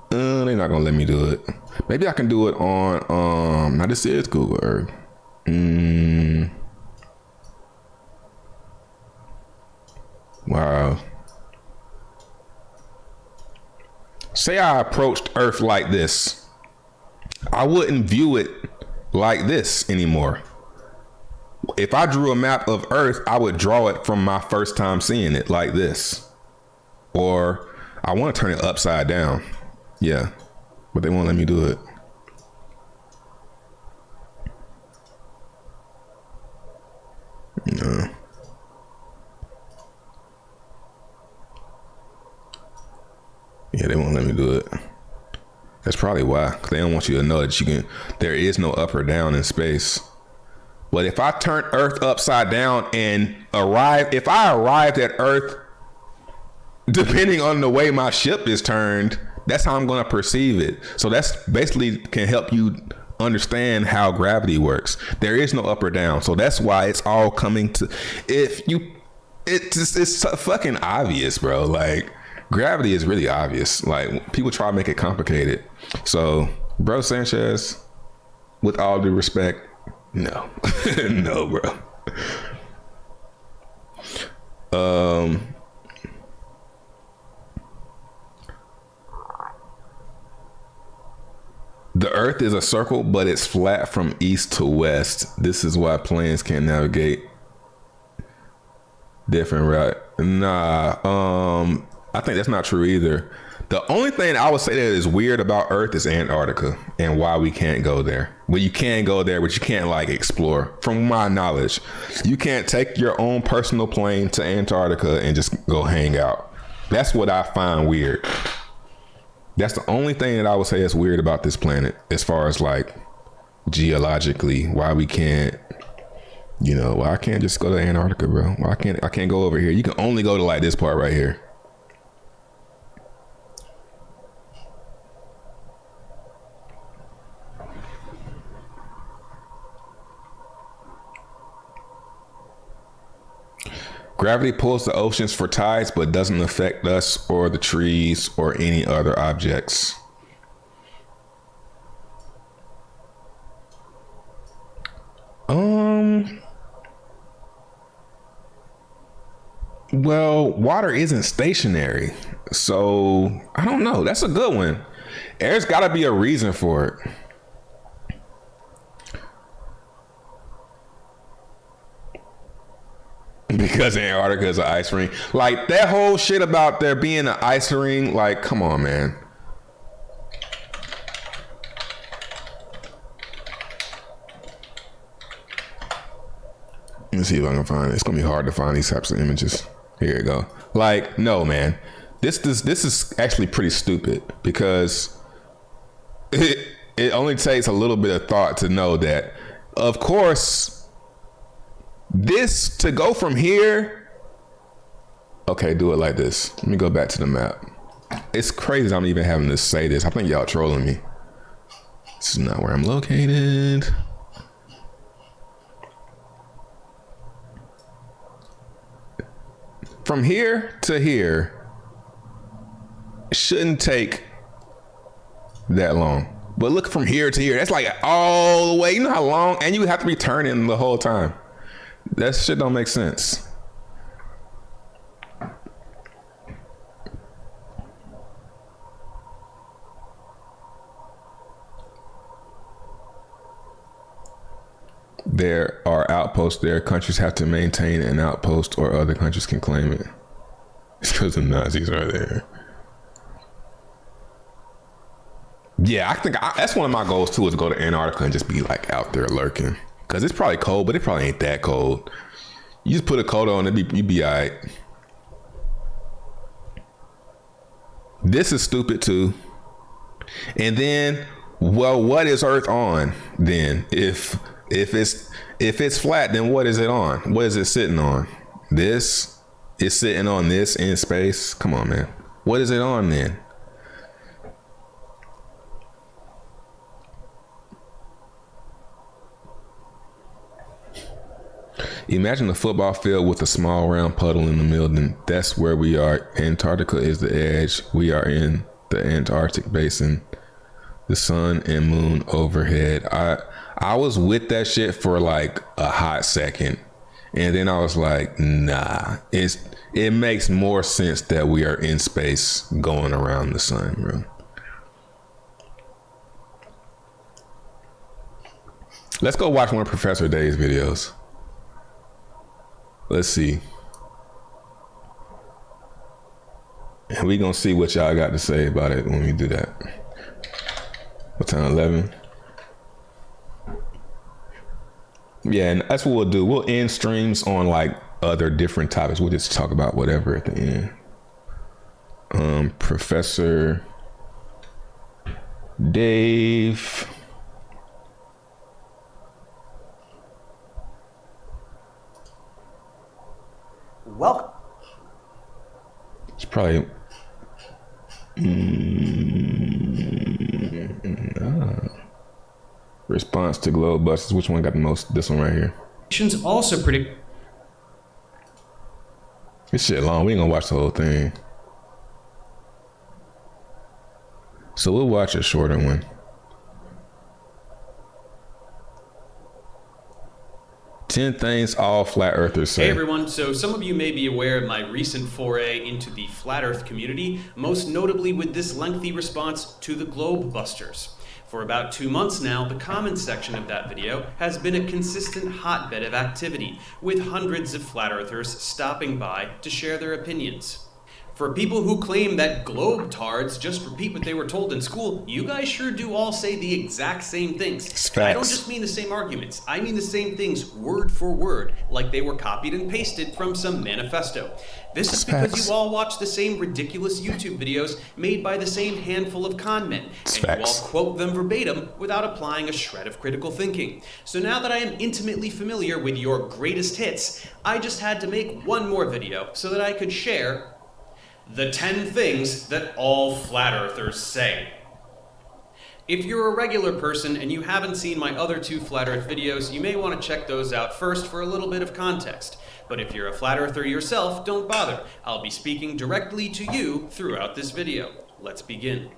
They're not gonna let me do it. Maybe I can do it on now this is Google Earth. Wow. Say I approached Earth like this, I wouldn't view it like this anymore. If I drew a map of Earth, I would draw it from my first time seeing it like this. Or I want to turn it upside down. Yeah, but they won't let me do it. No. Yeah, they won't let me do it. That's probably why. 'Cause they don't want you to know that there is no up or down in space. But if I turn Earth upside down and if I arrived at Earth, depending on the way my ship is turned, that's how I'm going to perceive it. So that's basically can help you understand how gravity works. There is no up or down. So that's why it's all coming to, it's fucking obvious, bro. Like, gravity is really obvious. Like, people try to make it complicated. So, bro Sanchez, with all due respect, no. No, bro. The Earth is a circle, but it's flat from east to west. This is why planes can't navigate different route. Nah, I think that's not true either. The only thing I would say that is weird about Earth is Antarctica and why we can't go there. Well, you can go there, but you can't like explore. From my knowledge, you can't take your own personal plane to Antarctica and just go hang out. That's what I find weird. That's the only thing that I would say is weird about this planet, as far as like geologically, why we can't, why I can't just go to Antarctica, bro? Why I can't go over here? You can only go to like this part right here. Gravity pulls the oceans for tides, but doesn't affect us or the trees or any other objects. Well, water isn't stationary, so I don't know. That's a good one. There's got to be a reason for it. Because Antarctica is an ice ring. Like, that whole shit about there being an ice ring, like, come on, man. Let me see if I can find it. It's gonna be hard to find these types of images. Here you go. Like, no, man. This is actually pretty stupid, because it only takes a little bit of thought to know that, of course, this to go from here. Okay, do it like this. Let me go back to the map. It's crazy I'm even having to say this. I think y'all trolling me. This is not where I'm located. From here to here shouldn't take that long. But look, from here to here, that's like all the way. You know how long? And you have to be turning the whole time. That shit don't make sense. There are outposts there. Countries have to maintain an outpost or other countries can claim it. It's because the Nazis are there. Yeah, I think that's one of my goals too, is to go to Antarctica and just be like out there lurking. Because it's probably cold, but it probably ain't that cold. You just put a coat on, you'd be all right. This is stupid too. And then, well, what is Earth on then? If it's flat, then what is it on? What is it sitting on? This is sitting on this in space. Come on, man. What is it on then? Imagine a football field with a small round puddle in the middle. Then that's where we are. Antarctica is the edge. We are in the Antarctic basin. The sun and moon overhead. I was with that shit for like a hot second, and then I was like, nah. It makes more sense that we are in space going around the sun, bro. Let's go watch one of Professor Day's videos. Let's see. And we gonna see what y'all got to say about it when we do that. What time? 11? Yeah, and that's what we'll do. We'll end streams on like other different topics. We'll just talk about whatever at the end. Professor Dave. Welcome. It's probably response to globe busters. Which one got the most? This one right here. Also predict. This shit long. We ain't gonna watch the whole thing. So we'll watch a shorter one. 10 things all flat earthers say. Hey everyone, so some of you may be aware of my recent foray into the flat earth community, most notably with this lengthy response to the globe busters. For about 2 months now, the comments section of that video has been a consistent hotbed of activity, with hundreds of flat earthers stopping by to share their opinions. For people who claim that globe-tards just repeat what they were told in school, you guys sure do all say the exact same things. And I don't just mean the same arguments. I mean the same things word for word, like they were copied and pasted from some manifesto. This is because you all watch the same ridiculous YouTube videos made by the same handful of con men, and you all quote them verbatim without applying a shred of critical thinking. So now that I am intimately familiar with your greatest hits, I just had to make one more video so that I could share the 10 things that all flat earthers say. If you're a regular person and you haven't seen my other 2 flat earth videos, you may want to check those out first for a little bit of context. But if you're a flat earther yourself, don't bother. I'll be speaking directly to you throughout this video. Let's begin.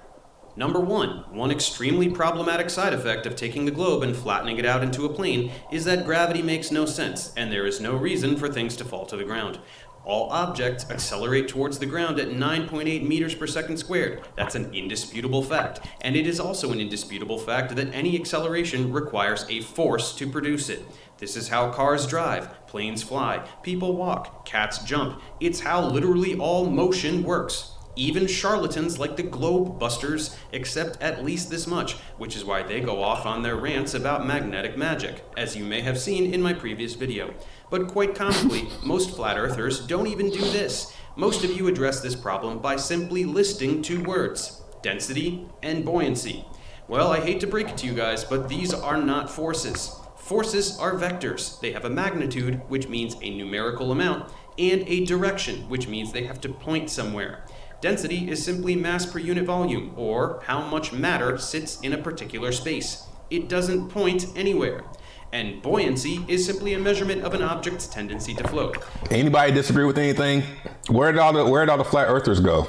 Number 1, one extremely problematic side effect of taking the globe and flattening it out into a plane is that gravity makes no sense, and there is no reason for things to fall to the ground. All objects accelerate towards the ground at 9.8 meters per second squared. That's an indisputable fact. And it is also an indisputable fact that any acceleration requires a force to produce it. This is how cars drive, planes fly, people walk, cats jump. It's how literally all motion works. Even charlatans like the globe busters accept at least this much, which is why they go off on their rants about magnetic magic, as you may have seen in my previous video. But quite comically, most flat earthers don't even do this. Most of you address this problem by simply listing 2 words, density and buoyancy. Well, I hate to break it to you guys, but these are not forces. Forces are vectors. They have a magnitude, which means a numerical amount, and a direction, which means they have to point somewhere. Density is simply mass per unit volume, or how much matter sits in a particular space. It doesn't point anywhere. And buoyancy is simply a measurement of an object's tendency to float. Anybody disagree with anything? Where did all the flat earthers go?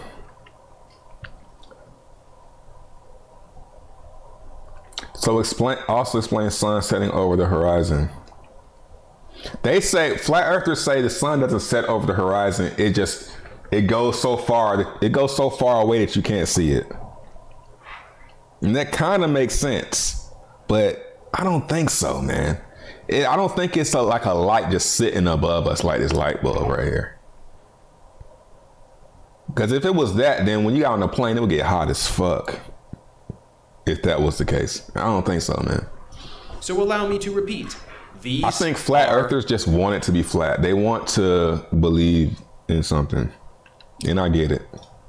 So explain sun setting over the horizon. They say, flat earthers say the sun doesn't set over the horizon. It goes so far away that you can't see it. And that kind of makes sense, but I don't think so, man. I don't think it's like a light just sitting above us like this light bulb right here. Because if it was that, then when you got on the plane, it would get hot as fuck. If that was the case. I don't think so, man. So allow me to repeat. I think flat earthers just want it to be flat. They want to believe in something. And I get it.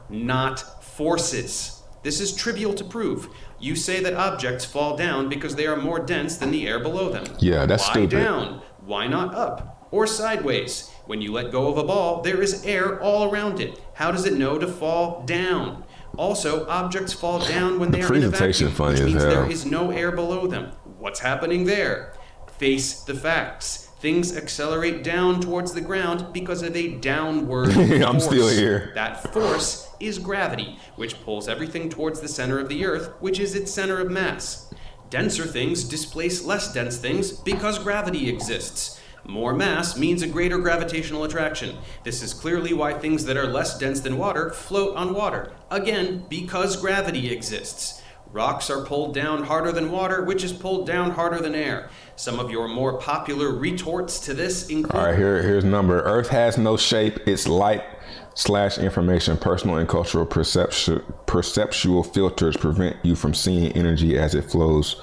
Not forces. This is trivial to prove. You say that objects fall down because they are more dense than the air below them. Yeah, that's stupid. Why down? Why not up? Or sideways? When you let go of a ball, there is air all around it. How does it know to fall down? Also, objects fall down when they are in a vacuum, which means there is no air below them. What's happening there? Face the facts. Things accelerate down towards the ground because of a downward force. I'm still here. That force is gravity, which pulls everything towards the center of the Earth, which is its center of mass. Denser things displace less dense things because gravity exists. More mass means a greater gravitational attraction. This is clearly why things that are less dense than water float on water. Again, because gravity exists. Rocks are pulled down harder than water, which is pulled down harder than air. Some of your more popular retorts to this include... All right, here's number. Earth has no shape. It's light/information. Personal and cultural perceptual filters prevent you from seeing energy as it flows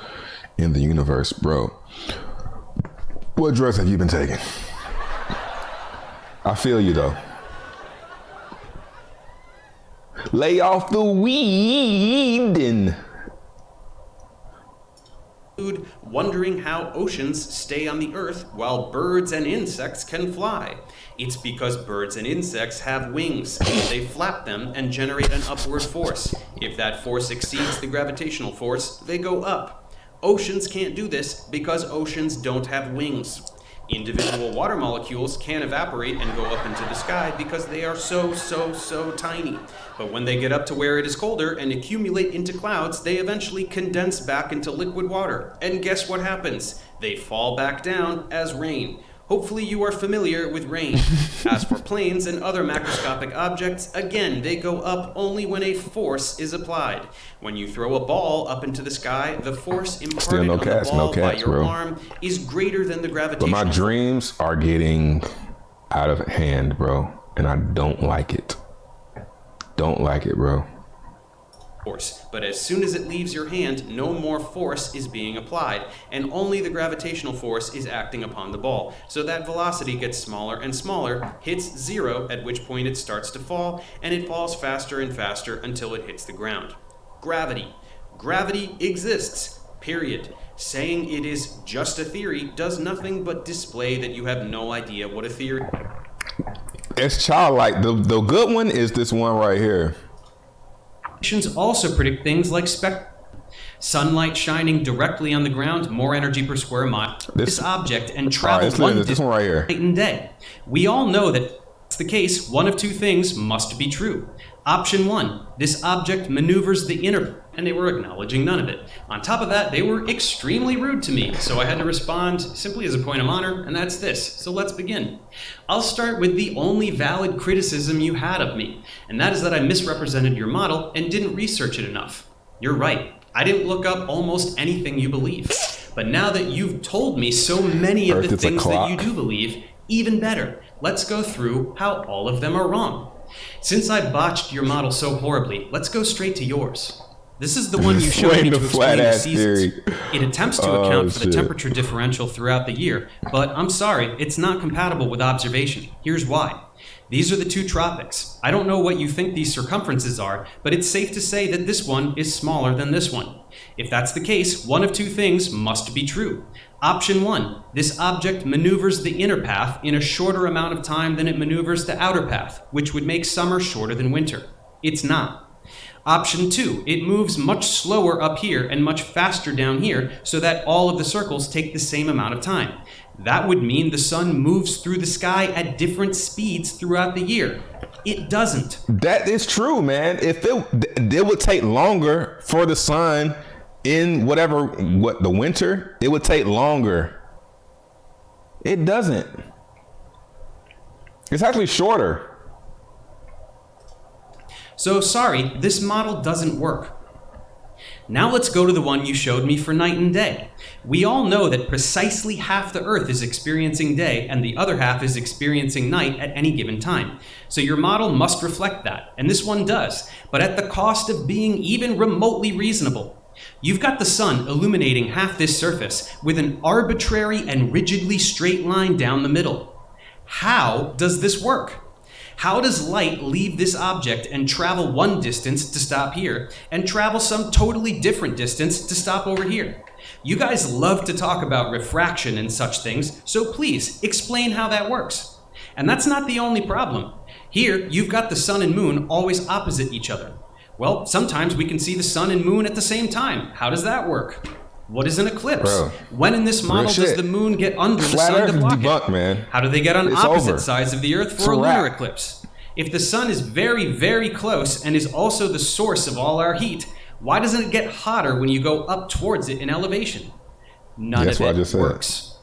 in the universe. Bro, what drugs have you been taking? I feel you, though. Lay off the weed and... wondering how oceans stay on the Earth while birds and insects can fly. It's because birds and insects have wings. They flap them and generate an upward force. If that force exceeds the gravitational force, they go up. Oceans can't do this because oceans don't have wings. Individual water molecules can evaporate and go up into the sky because they are so tiny. But when they get up to where it is colder and accumulate into clouds, they eventually condense back into liquid water. And guess what happens? They fall back down as rain. Hopefully you are familiar with rain. As for planes and other macroscopic objects, again, they go up only when a force is applied. When you throw a ball up into the sky, the force imparted on the ball by your arm is greater than the gravitational force. But my dreams are getting out of hand, bro, and I don't like it. don't like it, bro. Force, but as soon as it leaves your hand, no more force is being applied, and only the gravitational force is acting upon the ball. So that velocity gets smaller and smaller, hits zero, at which point it starts to fall, and it falls faster and faster until it hits the ground. Gravity. Gravity exists, period. Saying it is just a theory does nothing but display that you have no idea what a theory. It's childlike. The good one is this one right here. Also predict things like sunlight shining directly on the ground, more energy per square mile. This object and travel this one right here. Night and day. We all know that it's the case. One of two things must be true. Option 1, this object maneuvers the inner, and they were acknowledging none of it. On top of that, they were extremely rude to me, so I had to respond simply as a point of honor, and that's this. So let's begin. I'll start with the only valid criticism you had of me, and that is that I misrepresented your model and didn't research it enough. You're right. I didn't look up almost anything you believe. But now that you've told me so many of the things that you do believe, even better. Let's go through how all of them are wrong. Since I botched your model so horribly, let's go straight to yours. This is the one you showed me to explain the seasons. It attempts to account for the temperature differential throughout the year, but I'm sorry, it's not compatible with observation. Here's why. These are the two tropics. I don't know what you think these circumferences are, but it's safe to say that this one is smaller than this one. If that's the case, one of two things must be true. Option 1, this object maneuvers the inner path in a shorter amount of time than it maneuvers the outer path, which would make summer shorter than winter. It's not. Option 2, it moves much slower up here and much faster down here so that all of the circles take the same amount of time. That would mean the sun moves through the sky at different speeds throughout the year. It doesn't. That is true, man. If it would take longer for the sun in the winter, it would take longer. It doesn't. It's actually shorter. So sorry, this model doesn't work. Now let's go to the one you showed me for night and day. We all know that precisely half the Earth is experiencing day and the other half is experiencing night at any given time. So your model must reflect that, and this one does, but at the cost of being even remotely reasonable. You've got the sun illuminating half this surface with an arbitrary and rigidly straight line down the middle. How does this work? How does light leave this object and travel one distance to stop here, and travel some totally different distance to stop over here? You guys love to talk about refraction and such things, so please explain how that works. And that's not the only problem. Here, you've got the sun and moon always opposite each other. Well, sometimes we can see the sun and moon at the same time. How does that work? What is an eclipse? Bro, when in this model does the moon get under the sun to block it? Man. How do they get on opposite sides of the Earth for a lunar eclipse? If the sun is very, very close and is also the source of all our heat, why doesn't it get hotter when you go up towards it in elevation? None of it works.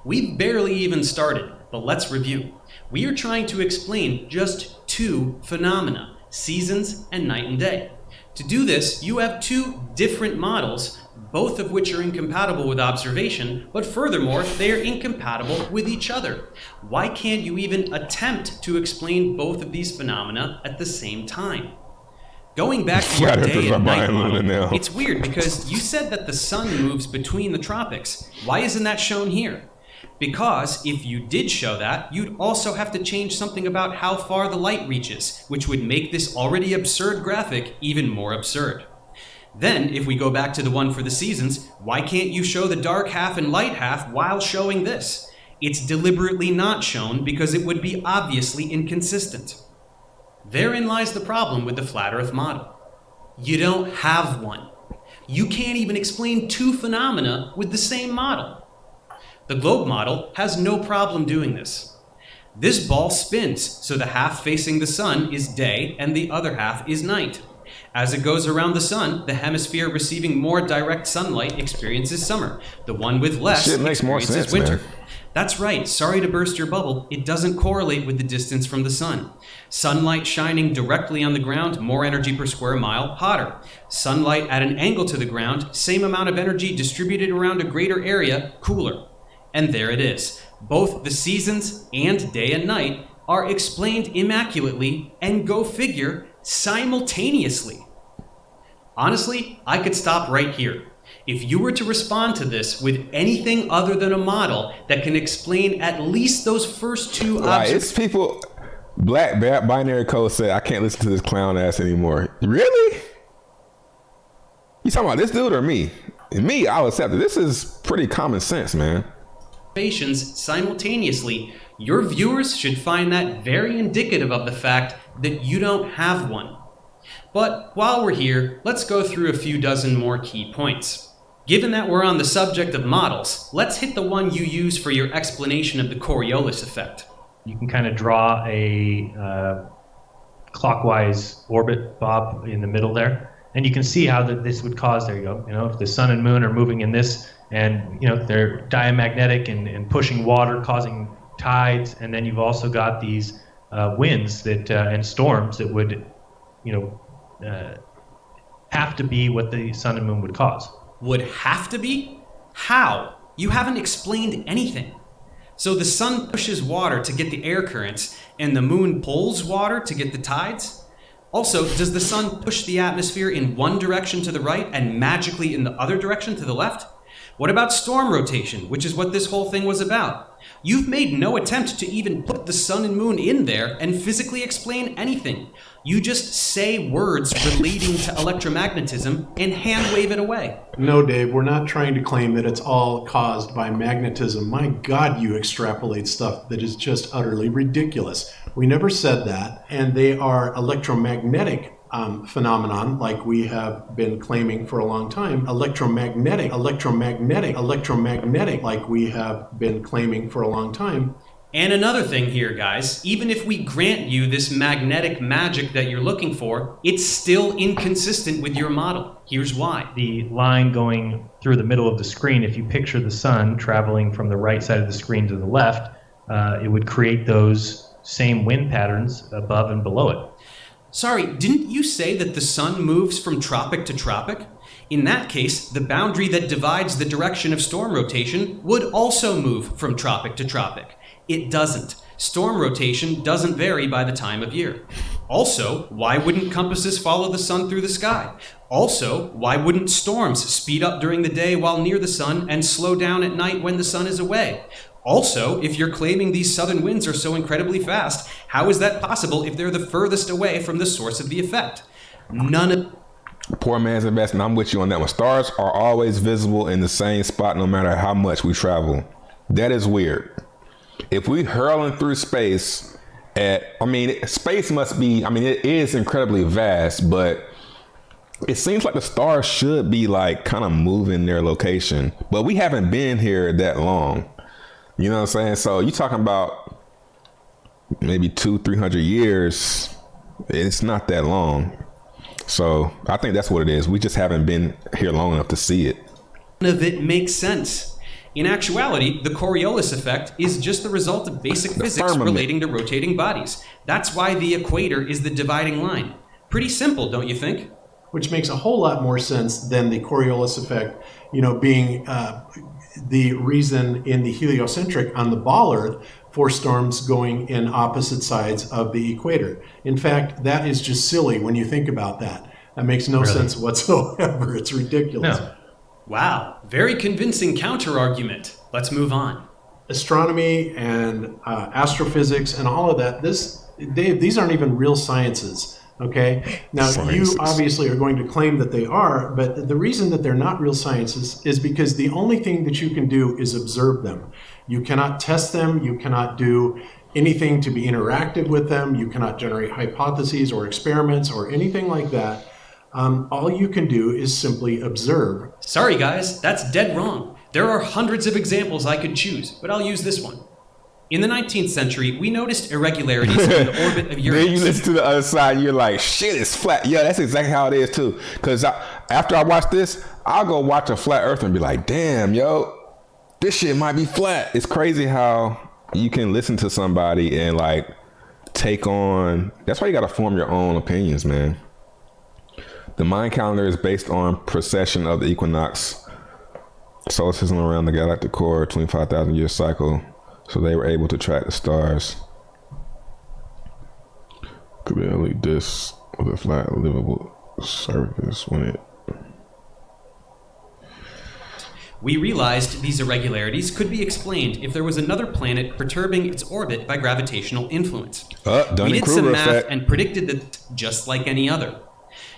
We've barely even started, but let's review. We are trying to explain just two phenomena, seasons and night and day. To do this, you have two different models, both of which are incompatible with observation, but furthermore, they are incompatible with each other. Why can't you even attempt to explain both of these phenomena at the same time? Going back to your day and night model, it's weird because you said that the sun moves between the tropics. Why isn't that shown here? Because if you did show that, you'd also have to change something about how far the light reaches, which would make this already absurd graphic even more absurd. Then, if we go back to the one for the seasons, why can't you show the dark half and light half while showing this? It's deliberately not shown because it would be obviously inconsistent. Therein lies the problem with the flat Earth model. You don't have one. You can't even explain two phenomena with the same model. The globe model has no problem doing this. This ball spins, so the half facing the sun is day and the other half is night. As it goes around the sun, the hemisphere receiving more direct sunlight experiences summer. The one with less experiences winter. Man. That's right, sorry to burst your bubble, it doesn't correlate with the distance from the sun. Sunlight shining directly on the ground, more energy per square mile, hotter. Sunlight at an angle to the ground, same amount of energy distributed around a greater area, cooler. And there it is. Both the seasons and day and night are explained immaculately, and go figure, simultaneously. Honestly, I could stop right here. If you were to respond to this with anything other than a model that can explain at least those first two Like, it's people. Black binary code said, I can't listen to this clown ass anymore. Really? You talking about this dude or me? Me, I'll accept it. This is pretty common sense, man. observations simultaneously, your viewers should find that very indicative of the fact that you don't have one. But while we're here, let's go through a few dozen more key points. Given that we're on the subject of models, let's hit the one you use for your explanation of the Coriolis effect. You can kind of draw a clockwise orbit, Bob, in the middle there. And you can see how this would cause, there you go, if the sun and moon are moving in this, and they're diamagnetic and pushing water, causing tides, and then you've also got these winds that and storms that would have to be what the sun and moon would cause. Would have to be? How? You haven't explained anything. So the sun pushes water to get the air currents, and the moon pulls water to get the tides? Also, does the sun push the atmosphere in one direction to the right and magically in the other direction to the left? What about storm rotation, which is what this whole thing was about? You've made no attempt to even put the sun and moon in there and physically explain anything. You just say words relating to electromagnetism and hand wave it away. No, Dave, we're not trying to claim that it's all caused by magnetism. My God, you extrapolate stuff that is just utterly ridiculous. We never said that, and they are electromagnetic phenomenon, like we have been claiming for a long time. Electromagnetic, like we have been claiming for a long time. And another thing here, guys, even if we grant you this magnetic magic that you're looking for, it's still inconsistent with your model. Here's why. The line going through the middle of the screen, if you picture the sun traveling from the right side of the screen to the left, it would create those same wind patterns above and below it. Sorry, didn't you say that the sun moves from tropic to tropic? In that case, the boundary that divides the direction of storm rotation would also move from tropic to tropic. It doesn't. Storm rotation doesn't vary by the time of year. Also, why wouldn't compasses follow the sun through the sky? Also, why wouldn't storms speed up during the day while near the sun and slow down at night when the sun is away? Also, if you're claiming these southern winds are so incredibly fast, how is that possible if they're the furthest away from the source of the effect? None of... Poor man's investment. I'm with you on that one. Stars are always visible in the same spot no matter how much we travel. That is weird. If we hurling through space space must be, it is incredibly vast, but it seems like the stars should be like kind of moving their location, but we haven't been here that long. You know what I'm saying? So you talking about maybe 200-300 years. It's not that long. So I think that's what it is. We just haven't been here long enough to see it. None of it makes sense. In actuality, the Coriolis effect is just the result of basic physics relating to rotating bodies. That's why the equator is the dividing line. Pretty simple, don't you think? Which makes a whole lot more sense than the Coriolis effect, being the reason in the heliocentric on the ball Earth for storms going in opposite sides of the equator. In fact, that is just silly when you think about that. That makes no sense whatsoever. It's ridiculous. No. Wow, very convincing counter-argument. Let's move on. Astronomy and astrophysics and all of that, these aren't even real sciences. Okay. Now, you obviously are going to claim that they are, but the reason that they're not real sciences is because the only thing that you can do is observe them. You cannot test them. You cannot do anything to be interactive with them. You cannot generate hypotheses or experiments or anything like that. All you can do is simply observe. Sorry, guys, that's dead wrong. There are hundreds of examples I could choose, but I'll use this one. In the 19th century, we noticed irregularities in the orbit of Erekt. Then you listen to the other side, and you're like, shit, it's flat. Yeah, that's exactly how it is, too. Because after I watch this, I'll go watch a flat earth and be like, damn, yo, this shit might be flat. It's crazy how you can listen to somebody and, take on... That's why you got to form your own opinions, man. The Mayan calendar is based on precession of the equinox, solar system around the galactic core, 25,000 year cycle. So they were able to track the stars. Could be only this with a flat, livable surface when it. We realized these irregularities could be explained if there was another planet perturbing its orbit by gravitational influence. We did some math and predicted that just like any other.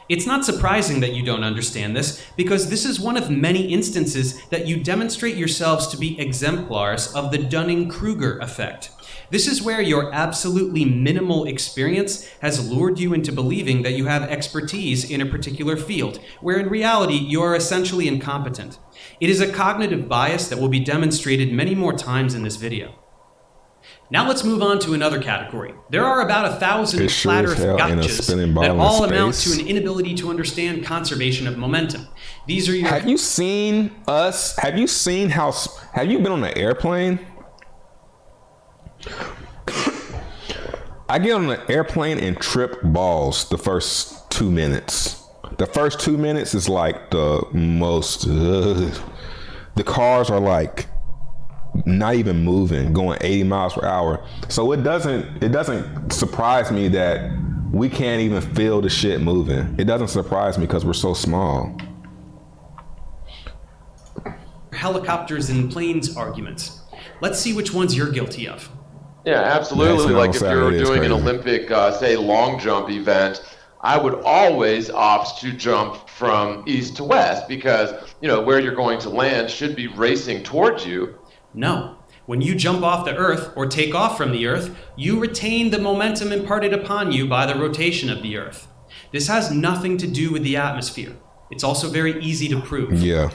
It's not surprising that you don't understand this, because this is one of many instances that you demonstrate yourselves to be exemplars of the Dunning-Kruger effect. This is where your absolutely minimal experience has lured you into believing that you have expertise in a particular field, where in reality you are essentially incompetent. It is a cognitive bias that will be demonstrated many more times in this video. Now let's move on to another category. There are about 1,000 flat Earth gotchas that all amount to an inability to understand conservation of momentum. These are your... Have you seen us? Have you seen how... Have you been on an airplane? I get on an airplane and trip balls the first 2 minutes. The first 2 minutes is like the most... the cars are like... not even moving, going 80 miles per hour. So it doesn't surprise me that we can't even feel the shit moving. It doesn't surprise me because we're so small. Helicopters and planes arguments. Let's see which ones you're guilty of. Yeah, absolutely. Like if you're doing an Olympic, say, long jump event, I would always opt to jump from east to west because, you know, where you're going to land should be racing towards you. No. When you jump off the Earth or take off from the Earth, you retain the momentum imparted upon you by the rotation of the Earth. This has nothing to do with the atmosphere. It's also very easy to prove. Yeah.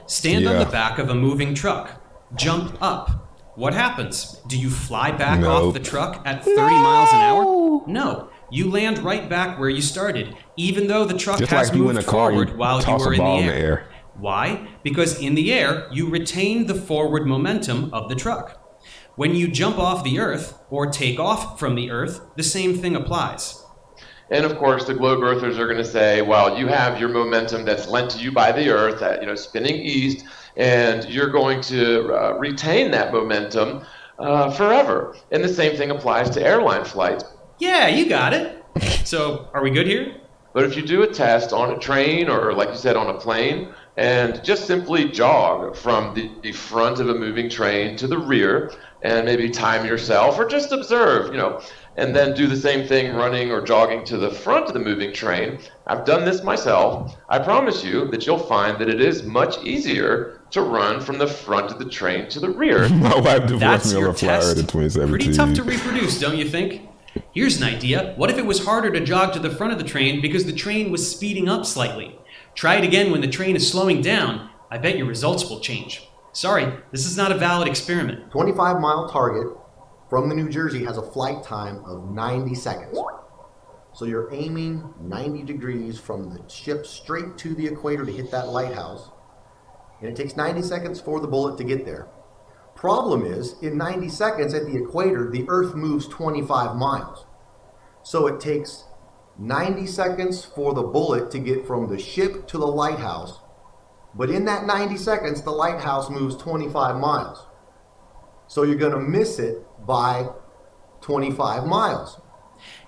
Stand on the back of a moving truck. Jump up. What happens? Do you fly back off the truck at 30 miles an hour? No. You land right back where you started, even though the truck has moved forward while you were in the air. Why? Because in the air, you retain the forward momentum of the truck. When you jump off the Earth or take off from the Earth, the same thing applies. And of course, the globe earthers are going to say, well, you have your momentum that's lent to you by the Earth, spinning east, and you're going to retain that momentum forever. And the same thing applies to airline flights. Yeah, you got it. So, are we good here? But if you do a test on a train or, like you said, on a plane, and just simply jog from the front of a moving train to the rear and maybe time yourself or just observe, and then do the same thing running or jogging to the front of the moving train. I've done this myself. I promise you that you'll find that it is much easier to run from the front of the train to the rear. My wife divorced me your on a flyer in test. 2017. Pretty tough to reproduce, don't you think? Here's an idea. What if it was harder to jog to the front of the train because the train was speeding up slightly? Try it again when the train is slowing down. I bet your results will change. Sorry, this is not a valid experiment. 25-mile target from the New Jersey has a flight time of 90 seconds. So you're aiming 90 degrees from the ship straight to the equator to hit that lighthouse. And it takes 90 seconds for the bullet to get there. Problem is, in 90 seconds at the equator, the Earth moves 25 miles. So it takes 90 seconds for the bullet to get from the ship to the lighthouse. But in that 90 seconds, the lighthouse moves 25 miles. So you're going to miss it by 25 miles.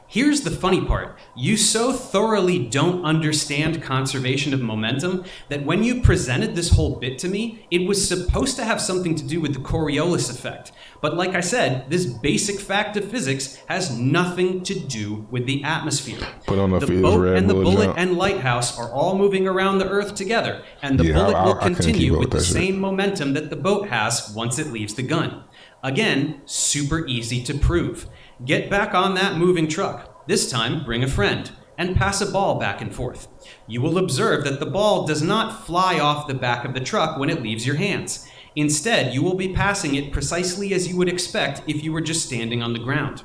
Here's the funny part. You so thoroughly don't understand conservation of momentum that when you presented this whole bit to me, it was supposed to have something to do with the Coriolis effect. But like I said, this basic fact of physics has nothing to do with the atmosphere. Put on The boat and the bullet and lighthouse are all moving around the Earth together, and the bullet will continue with the same momentum that the boat has once it leaves the gun. Again, super easy to prove. Get back on that moving truck. This time, bring a friend, and pass a ball back and forth. You will observe that the ball does not fly off the back of the truck when it leaves your hands. Instead, you will be passing it precisely as you would expect if you were just standing on the ground.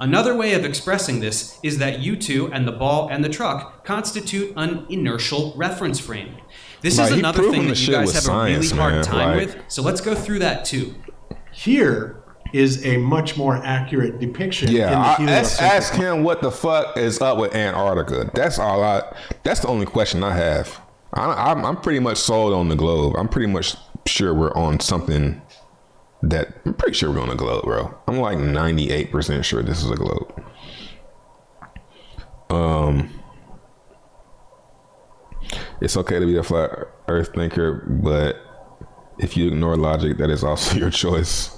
Another way of expressing this is that you two and the ball and the truck constitute an inertial reference frame. This is another thing that you guys have a really hard time with, so let's go through that too. Here is a much more accurate depiction. Yeah, in the ask him what the fuck is up with Antarctica. That's the only question I have. I'm pretty much sold on the globe. I'm pretty much sure we're on something I'm pretty sure we're on a globe, bro. I'm like 98% sure this is a globe. It's okay to be a flat earth thinker, but if you ignore logic, that is also your choice.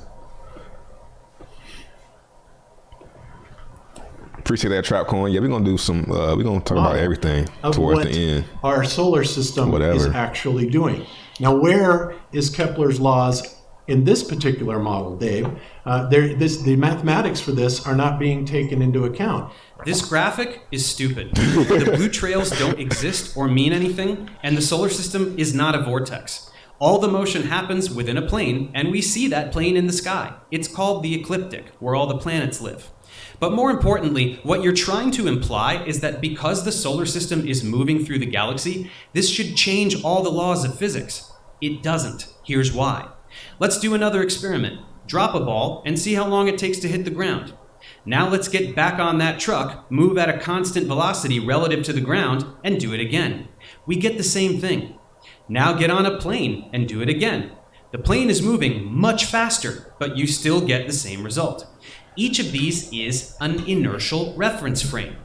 Appreciate that, Trap Coin. Yeah, we're gonna do some. We're gonna talk about everything towards the end. Our solar system is actually doing. Now, where is Kepler's laws in this particular model, Dave? The mathematics for this are not being taken into account. This graphic is stupid. The blue trails don't exist or mean anything, and the solar system is not a vortex. All the motion happens within a plane, and we see that plane in the sky. It's called the ecliptic, where all the planets live. But more importantly, what you're trying to imply is that because the solar system is moving through the galaxy, this should change all the laws of physics. It doesn't. Here's why. Let's do another experiment. Drop a ball and see how long it takes to hit the ground. Now let's get back on that truck, move at a constant velocity relative to the ground, and do it again. We get the same thing. Now get on a plane and do it again. The plane is moving much faster, but you still get the same result. Each of these is an inertial reference frame.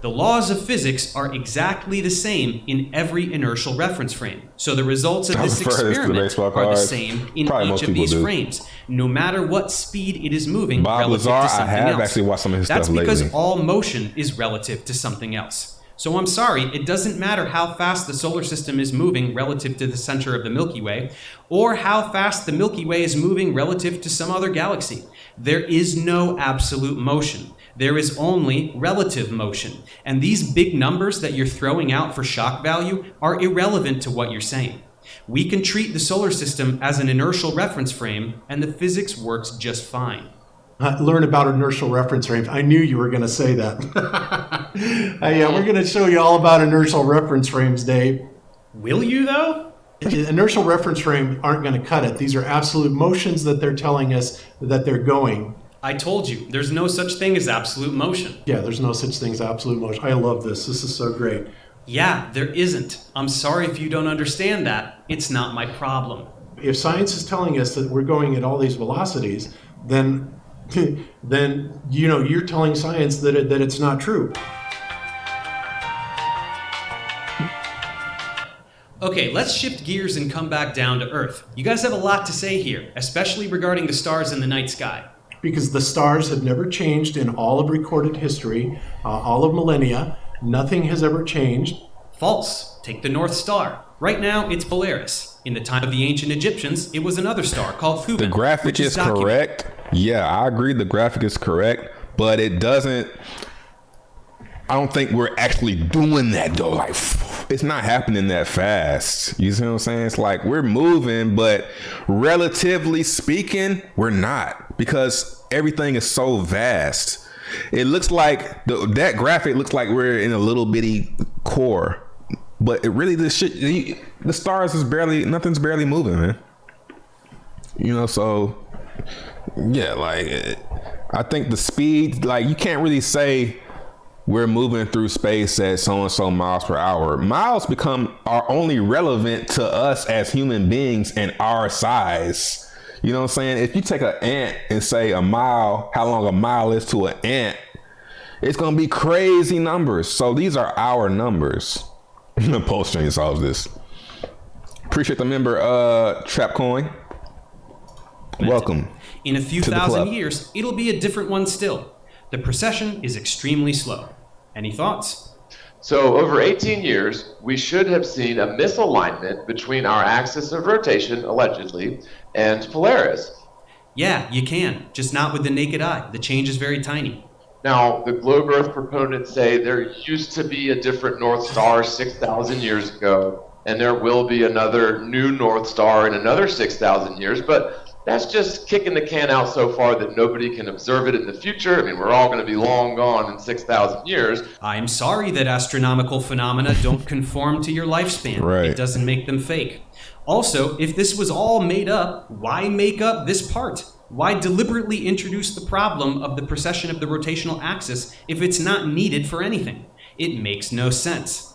The laws of physics are exactly the same in every inertial reference frame. So the results of this experiment are the same in each of these frames, no matter what speed it is moving relative to something else. I have actually watched some of his stuff lately. That's because all motion is relative to something else. So I'm sorry, it doesn't matter how fast the solar system is moving relative to the center of the Milky Way, or how fast the Milky Way is moving relative to some other galaxy. There is no absolute motion. There is only relative motion. And these big numbers that you're throwing out for shock value are irrelevant to what you're saying. We can treat the solar system as an inertial reference frame, and the physics works just fine. Learn about inertial reference frames. I knew you were going to say that. Yeah, we're going to show you all about inertial reference frames, Dave. Will you, though? Inertial reference frames aren't going to cut it. These are absolute motions that they're telling us that they're going. I told you, there's no such thing as absolute motion. Yeah, there's no such thing as absolute motion. I love this. This is so great. Yeah, there isn't. I'm sorry if you don't understand that. It's not my problem. If science is telling us that we're going at all these velocities, then you're telling science that it's not true. Okay, let's shift gears and come back down to Earth. You guys have a lot to say here, especially regarding the stars in the night sky. Because the stars have never changed in all of recorded history, all of millennia. Nothing has ever changed. False. Take the North Star. Right now, it's Polaris. In the time of the ancient Egyptians, it was another star called Thuban. The graphic is correct. Yeah, I agree the graphic is correct, but it doesn't... I don't think we're actually doing that, though. Like, it's not happening that fast. You see what I'm saying? It's like we're moving, but relatively speaking, we're not, because everything is so vast. It looks like that graphic looks like we're in a little bitty core, but it really the stars is nothing's barely moving, man. So yeah, like I think the speed, like you can't really say we're moving through space at so and so miles per hour. Miles are only relevant to us as human beings and our size. You know what I'm saying? If you take an ant and say a mile, how long a mile is to an ant, it's going to be crazy numbers. So these are our numbers. Pulse Chain solves this. Appreciate the member, Trapcoin. Welcome. In a few thousand years, it'll be a different one still. The precession is extremely slow. Any thoughts? So over 18 years, we should have seen a misalignment between our axis of rotation, allegedly, and Polaris. Yeah, you can, just not with the naked eye. The change is very tiny. Now, the globe Earth proponents say there used to be a different North Star 6,000 years ago, and there will be another new North Star in another 6,000 years, but that's just kicking the can out so far that nobody can observe it in the future. I mean, we're all going to be long gone in 6,000 years. I'm sorry that astronomical phenomena don't conform to your lifespan. Right. It doesn't make them fake. Also, if this was all made up, why make up this part? Why deliberately introduce the problem of the precession of the rotational axis if it's not needed for anything? It makes no sense.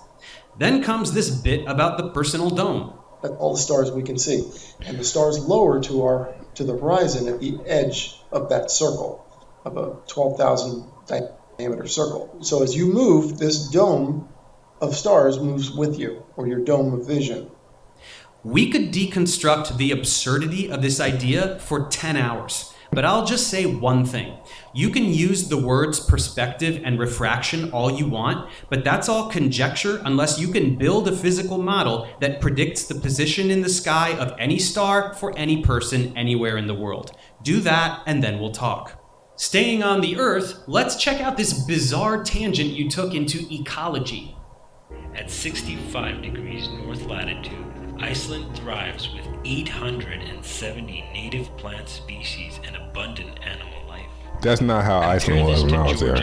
Then comes this bit about the personal dome. All the stars we can see, and the stars lower to the horizon at the edge of that circle, about 12,000 diameter diameter circle. So as you move, this dome of stars moves with you, or your dome of vision. We could deconstruct the absurdity of this idea for 10 hours, but I'll just say one thing. You can use the words perspective and refraction all you want, but that's all conjecture unless you can build a physical model that predicts the position in the sky of any star for any person anywhere in the world. Do that, and then we'll talk. Staying on the Earth, let's check out this bizarre tangent you took into ecology. At 65 degrees north latitude, Iceland thrives with 870 native plant species and abundant animal life. That's not how Iceland was when I was there.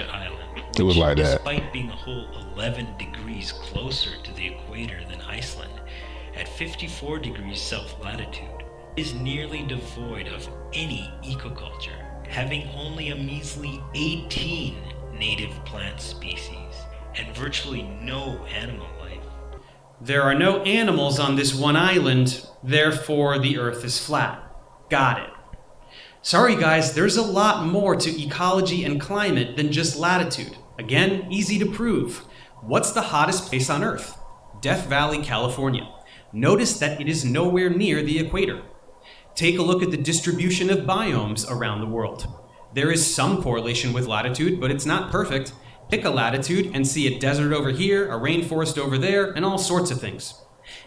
It was like that. Despite being a whole 11 degrees closer to the equator than Iceland, at 54 degrees south latitude, is nearly devoid of any ecoculture, having only a measly 18 native plant species and virtually no animal life. There are no animals on this one island, therefore the Earth is flat. Got it. Sorry guys, there's a lot more to ecology and climate than just latitude. Again, easy to prove. What's the hottest place on Earth? Death Valley, California. Notice that it is nowhere near the equator. Take a look at the distribution of biomes around the world. There is some correlation with latitude, but it's not perfect. Pick a latitude and see a desert over here, a rainforest over there, and all sorts of things.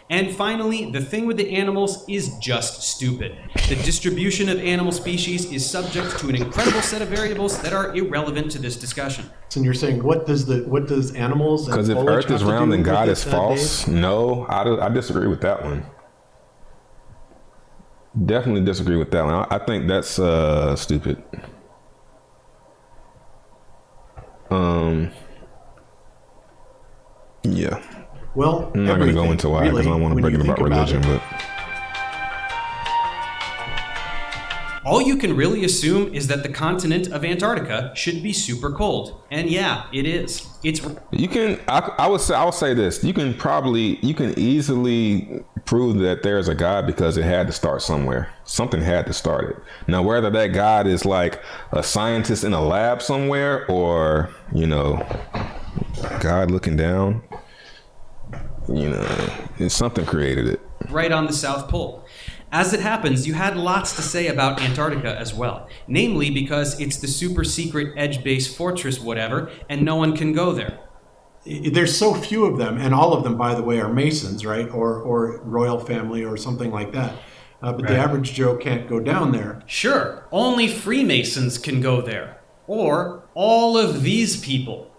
And finally, the thing with the animals is just stupid. The distribution of animal species is subject to an incredible set of variables that are irrelevant to this discussion. And you're saying, what does animals? Because if Earth is round and God is false, no, I disagree with that one. Definitely disagree with that one. I think that's stupid. Yeah. Well, I'm not going to go into why because I don't want to bring it about religion, but all you can really assume is that the continent of Antarctica should be super cold. And yeah, it is. You can, I would say this. You can easily prove that there's a God because it had to start somewhere. Something had to start it. Now, whether that God is like a scientist in a lab somewhere or, God looking down, something created it. Right on the South Pole. As it happens, you had lots to say about Antarctica as well. Namely because it's the super secret edge-based fortress whatever, and no one can go there. There's so few of them, and all of them, by the way, are Masons, right? Or royal family or something like that. But right. The average Joe can't go down there. Sure, only Freemasons can go there. Or all of these people.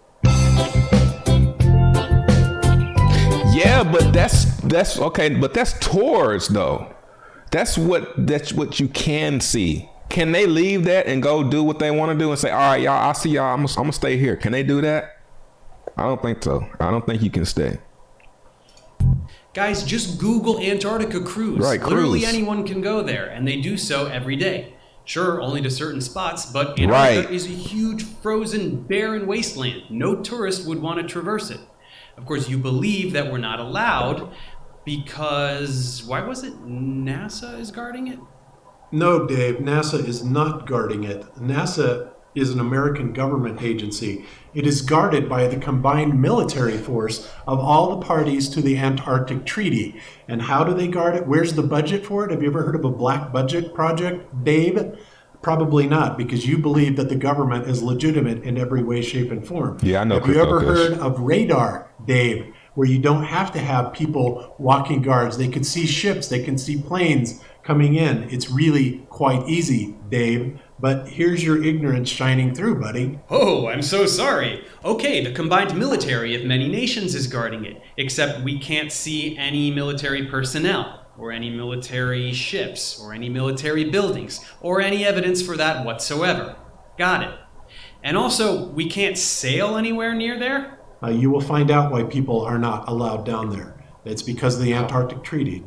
Yeah, but that's okay. But that's tours, though. That's what you can see. Can they leave that and go do what they want to do and say, all right, y'all, I'll see y'all. I'm gonna stay here. Can they do that? I don't think so. I don't think you can stay. Guys, just Google Antarctica cruise. Right, Literally anyone can go there, and they do so every day. Sure, only to certain spots, but Antarctica right. is a huge, frozen, barren wasteland. No tourist would want to traverse it. Of course, you believe that we're not allowed because, why was it NASA is guarding it? No, Dave, NASA is not guarding it. NASA is an American government agency. It is guarded by the combined military force of all the parties to the Antarctic Treaty. And how do they guard it? Where's the budget for it? Have you ever heard of a black budget project, Dave? Probably not, because you believe that the government is legitimate in every way, shape, and form. Yeah, I know. Have you ever heard of radar, Dave, where you don't have to have people walking guards? They can see ships, they can see planes coming in. It's really quite easy, Dave. But here's your ignorance shining through, buddy. Oh, I'm so sorry. Okay, the combined military of many nations is guarding it, except we can't see any military personnel, or any military ships, or any military buildings, or any evidence for that whatsoever. Got it. And also, we can't sail anywhere near there? You will find out why people are not allowed down there. It's because of the Antarctic Treaty.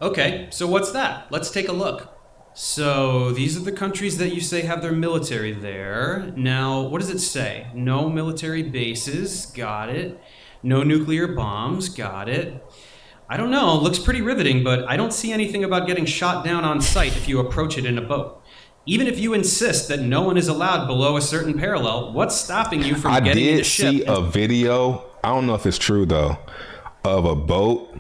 Okay, so what's that? Let's take a look. So, these are the countries that you say have their military there. Now, what does it say? No military bases, got it. No nuclear bombs, got it. I don't know, looks pretty riveting, but I don't see anything about getting shot down on sight if you approach it in a boat. Even if you insist that no one is allowed below a certain parallel, what's stopping you from getting in I a did ship? see a video, I don't know if it's true though, of a boat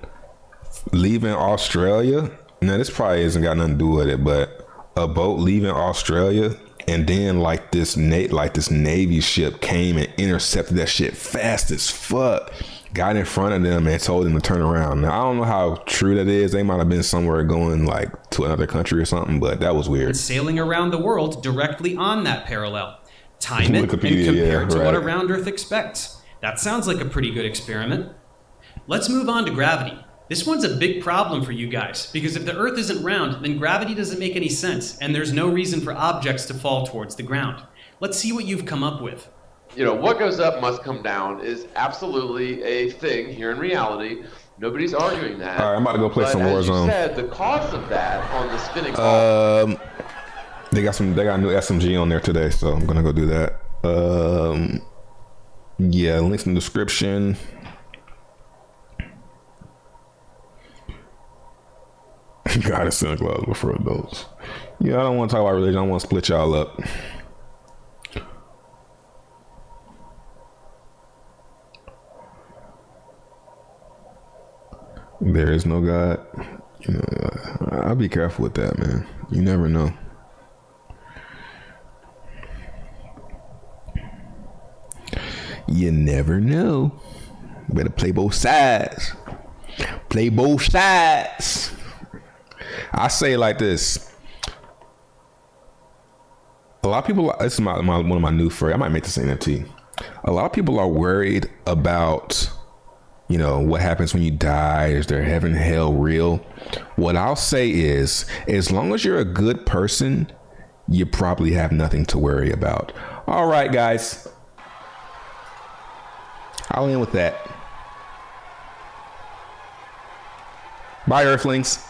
leaving Australia. Now this probably hasn't got nothing to do with it, but a boat leaving Australia, and then like this Navy ship came and intercepted that shit fast as fuck, got in front of them and told them to turn around. Now I don't know how true that is. They might have been somewhere going like to another country or something, but that was weird. Sailing around the world directly on that parallel. Time it and compare Wikipedia, it to what right. a round Earth expects. That sounds like a pretty good experiment. Let's move on to gravity. This one's a big problem for you guys, because if the Earth isn't round, then gravity doesn't make any sense, and there's no reason for objects to fall towards the ground. Let's see what you've come up with. You know, what goes up must come down is absolutely a thing here in reality. Nobody's arguing that. All right, I'm about to go play But some as Warzone. you said, the cost of that on the spinning ball. They got a new SMG on there today, so I'm gonna go do that. Yeah, links in the description. God is Santa Claus before adults. Yeah, I don't want to talk about religion. I want to split y'all up. There is no God. You know, I'll be careful with that, man. You never know. You never know. Better play both sides. Play both sides. I say it like this. A lot of people, this is one of my new phrase. I might make this an NFT. A lot of people are worried about, you know, what happens when you die. Is there heaven and hell real? What I'll say is, as long as you're a good person, you probably have nothing to worry about. All right, guys. I'll end with that. Bye, Earthlings.